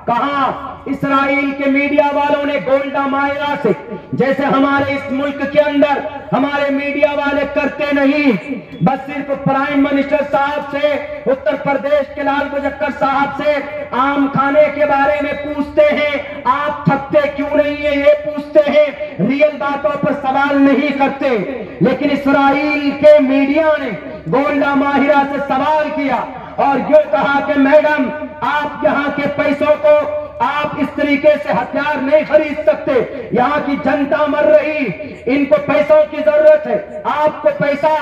کہاں؟ اسرائیل کے میڈیا والوں نے گولڈا مائرا سے، جیسے ہمارے اس ملک کے اندر ہمارے میڈیا والے کرتے نہیں، بس صرف پرائم منسٹر صاحب سے، اتر پردیش کے لال بجکر صاحب سے آم کھانے کے بارے میں پوچھتے ہیں، آپ تھکتے کیوں نہیں ہیں یہ پوچھتے ہیں، ریئل باتوں پر سوال نہیں کرتے۔ لیکن اسرائیل کے میڈیا نے گولڈا مائرا سے سوال کیا اور یہ کہا کہ میڈم، آپ یہاں کے پیسوں کو آپ اس طریقے سے ہتھیار نہیں خرید سکتے، یہاں کی جنتا مر رہی، ان کو پیسوں کی ضرورت ہے، آپ کو پیسہ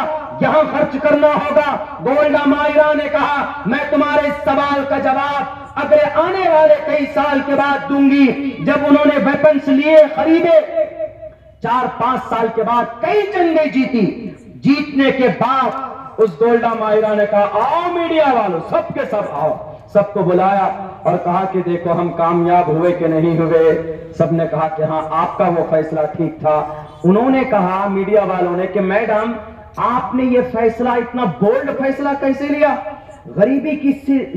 یہاں خرچ کرنا ہوگا۔ گولڈا مائرا نے کہا میں تمہارے اس سوال کا جواب اگلے آنے والے کئی سال کے بعد دوں گی۔ جب انہوں نے ویپنز لیے، خریدے، 4-5 سال کے بعد کئی جنگیں جیتی، جیتنے کے بعد اس گولڈا مائرا نے کہا آؤ میڈیا والوں، سب کے سب آؤ، سب کو بلایا اور کہا کہ دیکھو ہم کامیاب ہوئے کہ نہیں ہوئے۔ سب نے کہا کہ ہاں آپ کا وہ فیصلہ ٹھیک تھا۔ انہوں نے کہا میڈیا والوں نے کہ میڈم آپ نے یہ فیصلہ، اتنا بولڈ فیصلہ کیسے لیا؟ غریبی کی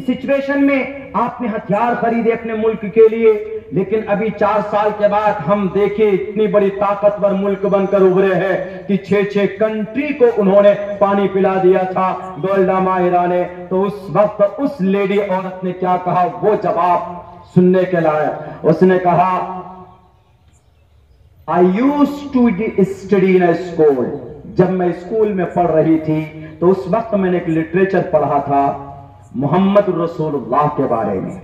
سچویشن میں آپ نے ہتھیار خریدے اپنے ملک کے لیے، لیکن ابھی 4 سال کے بعد ہم دیکھیں اتنی بڑی طاقتور ملک بن کر ابھرے ہیں کہ 6 کنٹری کو انہوں نے پانی پلا دیا تھا گولڈا مائرا نے۔ تو اس وقت اس لیڈی عورت نے کیا کہا، وہ جواب سننے کے لائق۔ اس نے کہا I used to study in a school، جب میں اسکول میں پڑھ رہی تھی تو اس وقت میں نے ایک لٹریچر پڑھا تھا محمد رسول اللہ کے بارے میں،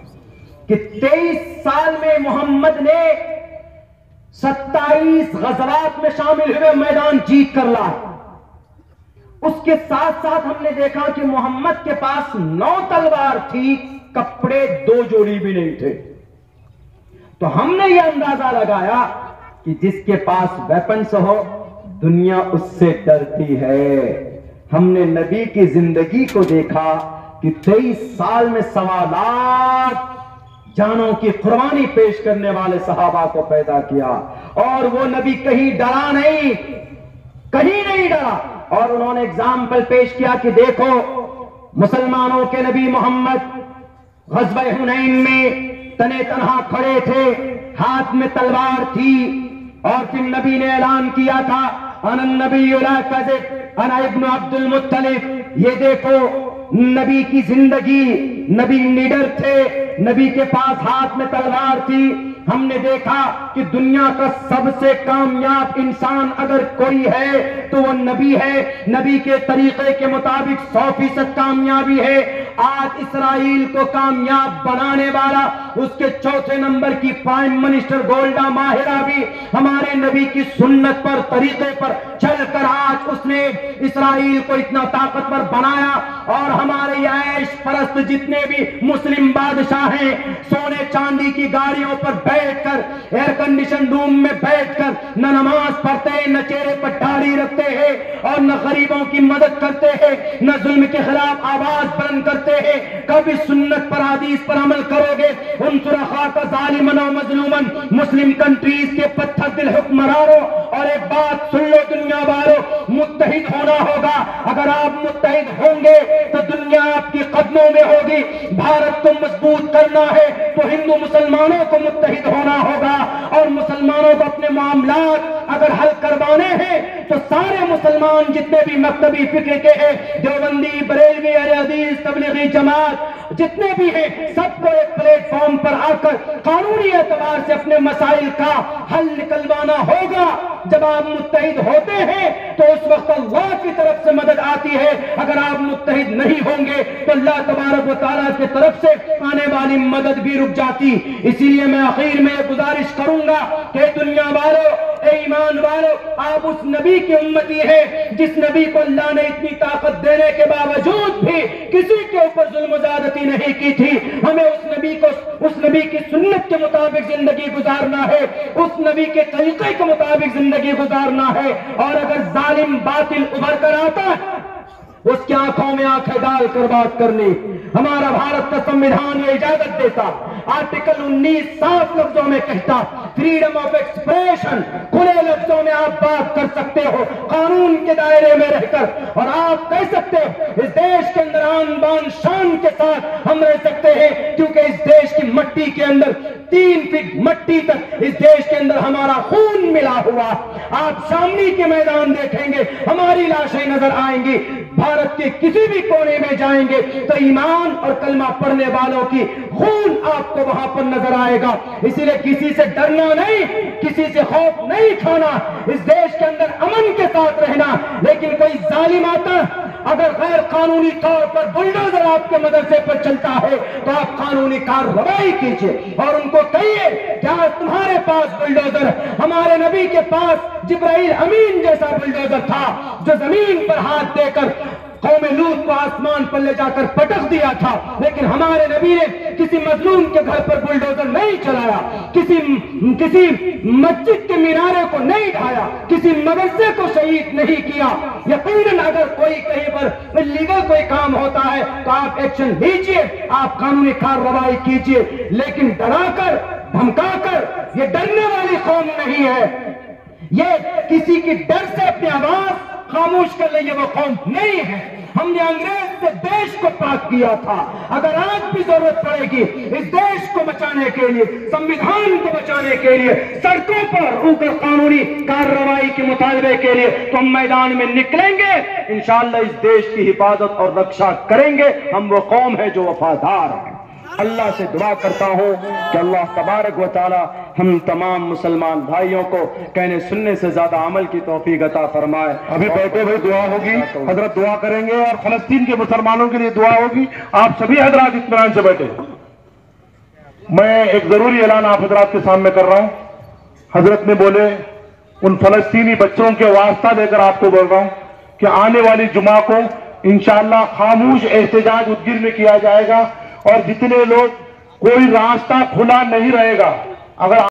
کہ 23 سال میں محمد نے 27 غزوات میں شامل ہوئے، میدان جیت کر لائے۔ اس کے ساتھ ساتھ ہم نے دیکھا کہ محمد کے پاس 9 تلوار تھی، کپڑے 2 جوڑی بھی نہیں تھے۔ تو ہم نے یہ اندازہ لگایا کہ جس کے پاس ویپنز ہو دنیا اس سے ڈرتی ہے۔ ہم نے نبی کی زندگی کو دیکھا کہ 23 سال میں 1.25 لاکھ جانوں کی قربانی پیش کرنے والے صحابہ کو پیدا کیا، اور وہ نبی کہیں ڈرا نہیں، کہیں نہیں ڈرا۔ اور انہوں نے اگزامپل پیش کیا کہ دیکھو مسلمانوں کے نبی محمد غزوہ حنین میں تنے تنہا کھڑے تھے، ہاتھ میں تلوار تھی، اور پھر نبی نے اعلان کیا تھا انا النبی لا کذب انا ابن عبد المطلب۔ یہ دیکھو نبی کی زندگی، نبی لیڈر تھے، نبی کے پاس ہاتھ میں تلوار تھی۔ ہم نے دیکھا کہ دنیا کا سب سے کامیاب انسان اگر کوئی ہے تو وہ نبی ہے، نبی کے طریقے کے مطابق 100% کامیابی ہے۔ آج اسرائیل کو کامیاب بنانے والا اس کے چوتھے نمبر کی پرائم منسٹر گولڈا مائرا بھی ہمارے نبی کی سنت پر، طریقے پر چل کر آج اس نے اسرائیل کو اتنا طاقتور بنایا۔ اور ہمارے عیش پرست جتنے بھی مسلم بادشاہ ہیں، سونے چاندی کی گاڑیوں پر بیٹھ کر، ایئر کنڈیشن روم میں بیٹھ کر نہ نماز پڑھتے ہیں، نہ چہرے پر داڑھی رکھتے ہیں، اور نہ غریبوں کی مدد کرتے ہیں، نہ ظلم کے خلاف آواز بلند کرتے کرتے ہیں، کبھی سنت پر حدیث پر عمل کرو گے، انصر اخاک ظالما و مظلوما، مسلم کنٹریز کے پتھر دل حکمرانوں، اور ایک بات سن لو دنیا والوں، متحد ہونا ہوگا۔ اگر آپ متحد ہوں گے تو دنیا آپ کی قدموں میں ہوگی۔ بھارت کو مضبوط کرنا ہے تو ہندو مسلمانوں کو متحد ہونا ہوگا، اور مسلمانوں کو اپنے معاملات اگر حل کروانے ہیں تو سارے مسلمان جتنے بھی مکتبی فکر کے ہیں، دیوبندی، بریلوی، اہل حدیث، تبلیغی جماعت جتنے بھی ہیں، سب کو ایک پلیٹ فارم پر آ کر قانونی اعتبار سے اپنے مسائل کا حل نکلوانا ہوگا۔ جب آپ متحد ہوتے ہیں تو اس وقت اللہ کی طرف سے مدد آتی ہے۔ اگر آپ متحد نہیں ہوں گے تو اللہ تبارک و تعالیٰ کی طرف سے آنے والی مدد بھی رک جاتی۔ اسی لیے میں آخر میں یہ گزارش کروں گا کہ دنیا والوں، اے ایمان والوں، آپ اس نبی کی امتی ہیں جس نبی کو اللہ نے اتنی طاقت دینے کے باوجود بھی کسی کے اوپر ظلم و زیادتی نہیں کی تھی۔ ہمیں اس نبی کی سنت کے مطابق زندگی گزارنا ہے، اس نبی کے طریقے کے مطابق زندگی گزارنا ہے، اور اگر ظالم باطل ابھر کر آتا ہے اس کی آنکھوں میں آنکھیں ڈال کر بات کرنی۔ ہمارا بھارت کا سنویدھان یہ اجازت دیتا، آرٹیکل 19 صاف لفظوں میں کہتا، فریڈم آف ایکسپریشن، کھلے لفظوں میں آپ بات کر سکتے ہو قانون کے دائرے میں رہ کر، اور آپ کہہ سکتے ہو اس دیش کے اندر آن بان شان کے ساتھ ہم رہ سکتے ہیں، کیونکہ اس دیش کی مٹی کے اندر 3 فٹ مٹی تک اس دیش کے اندر ہمارا خون ملا ہوا۔ آپ شاملی کے میدان دیکھیں گے، ہماری لاشیں نظر آئیں گی۔ بھارت کے کسی بھی کونے میں جائیں گے تو ایمان اور کلمہ پڑھنے والوں کی خون آپ کو وہاں پر نظر آئے گا۔ اسی لیے کسی سے ڈرنا نہیں، کسی سے خوف نہیں کھانا، اس دیش کے اندر امن کے ساتھ رہنا۔ لیکن کوئی ظالم آتا اگر غیر قانونی طور پر بلڈوزر آپ کے مدرسے پر چلتا ہے تو آپ قانونی کارروائی کیجئے اور ان کو کہیے کیا تمہارے پاس بلڈوزر ہے؟ ہمارے نبی کے پاس جبرائیل امین جیسا بلڈوزر تھا جو زمین پر ہاتھ دے کر قوم لوط کو آسمان پر لے جا کر پٹک دیا تھا، لیکن ہمارے نبی نے کسی مظلوم کے گھر پر بلڈوزر نہیں چلایا، کسی مسجد کے مینارے کو نہیں ڈھایا، کسی مدرسے کو شہید نہیں کیا۔ یقیناً اگر کوئی کہیں پر لیگل کوئی کام ہوتا ہے تو آپ ایکشن لیجئے، آپ قانونی کارروائی کیجئے، لیکن ڈرا کر دھمکا کر یہ ڈرنے والی قوم نہیں ہے، یہ کسی کی ڈر سے اپنی آواز خاموش کر لیں، یہ وہ قوم نہیں ہے۔ ہم نے انگریز سے دیش کو پاک کیا تھا، اگر آج بھی ضرورت پڑے گی اس دیش کو بچانے کے لیے، سنویدھان کو بچانے کے لیے، سڑکوں پر اوپر قانونی کارروائی کے مطالبے کے لیے تو ہم میدان میں نکلیں گے، انشاءاللہ اس دیش کی حفاظت اور رکشا کریں گے۔ ہم وہ قوم ہے جو وفادار ہے۔ اللہ سے دعا کرتا ہوں کہ اللہ تبارک و تعالی ہم تمام مسلمان بھائیوں کو کہنے سننے سے زیادہ عمل کی توفیق عطا فرمائے۔ ابھی بیٹھے ہوئے دعا ہوگی، حضرت دعا کریں گے اور فلسطین کے مسلمانوں کے لیے دعا ہوگی۔ آپ سبھی حضرات اطمینان سے بیٹھے۔ میں ایک ضروری اعلان آپ حضرات کے سامنے کر رہا ہوں۔ حضرت نے بولے ان فلسطینی بچوں کے واسطہ دے کر آپ کو بول رہا ہوں کہ آنے والی جمعہ کو انشاءاللہ خاموش احتجاج ادگیر میں کیا جائے گا، اور جتنے لوگ کوئی راستہ کھلا نہیں رہے گا، اگر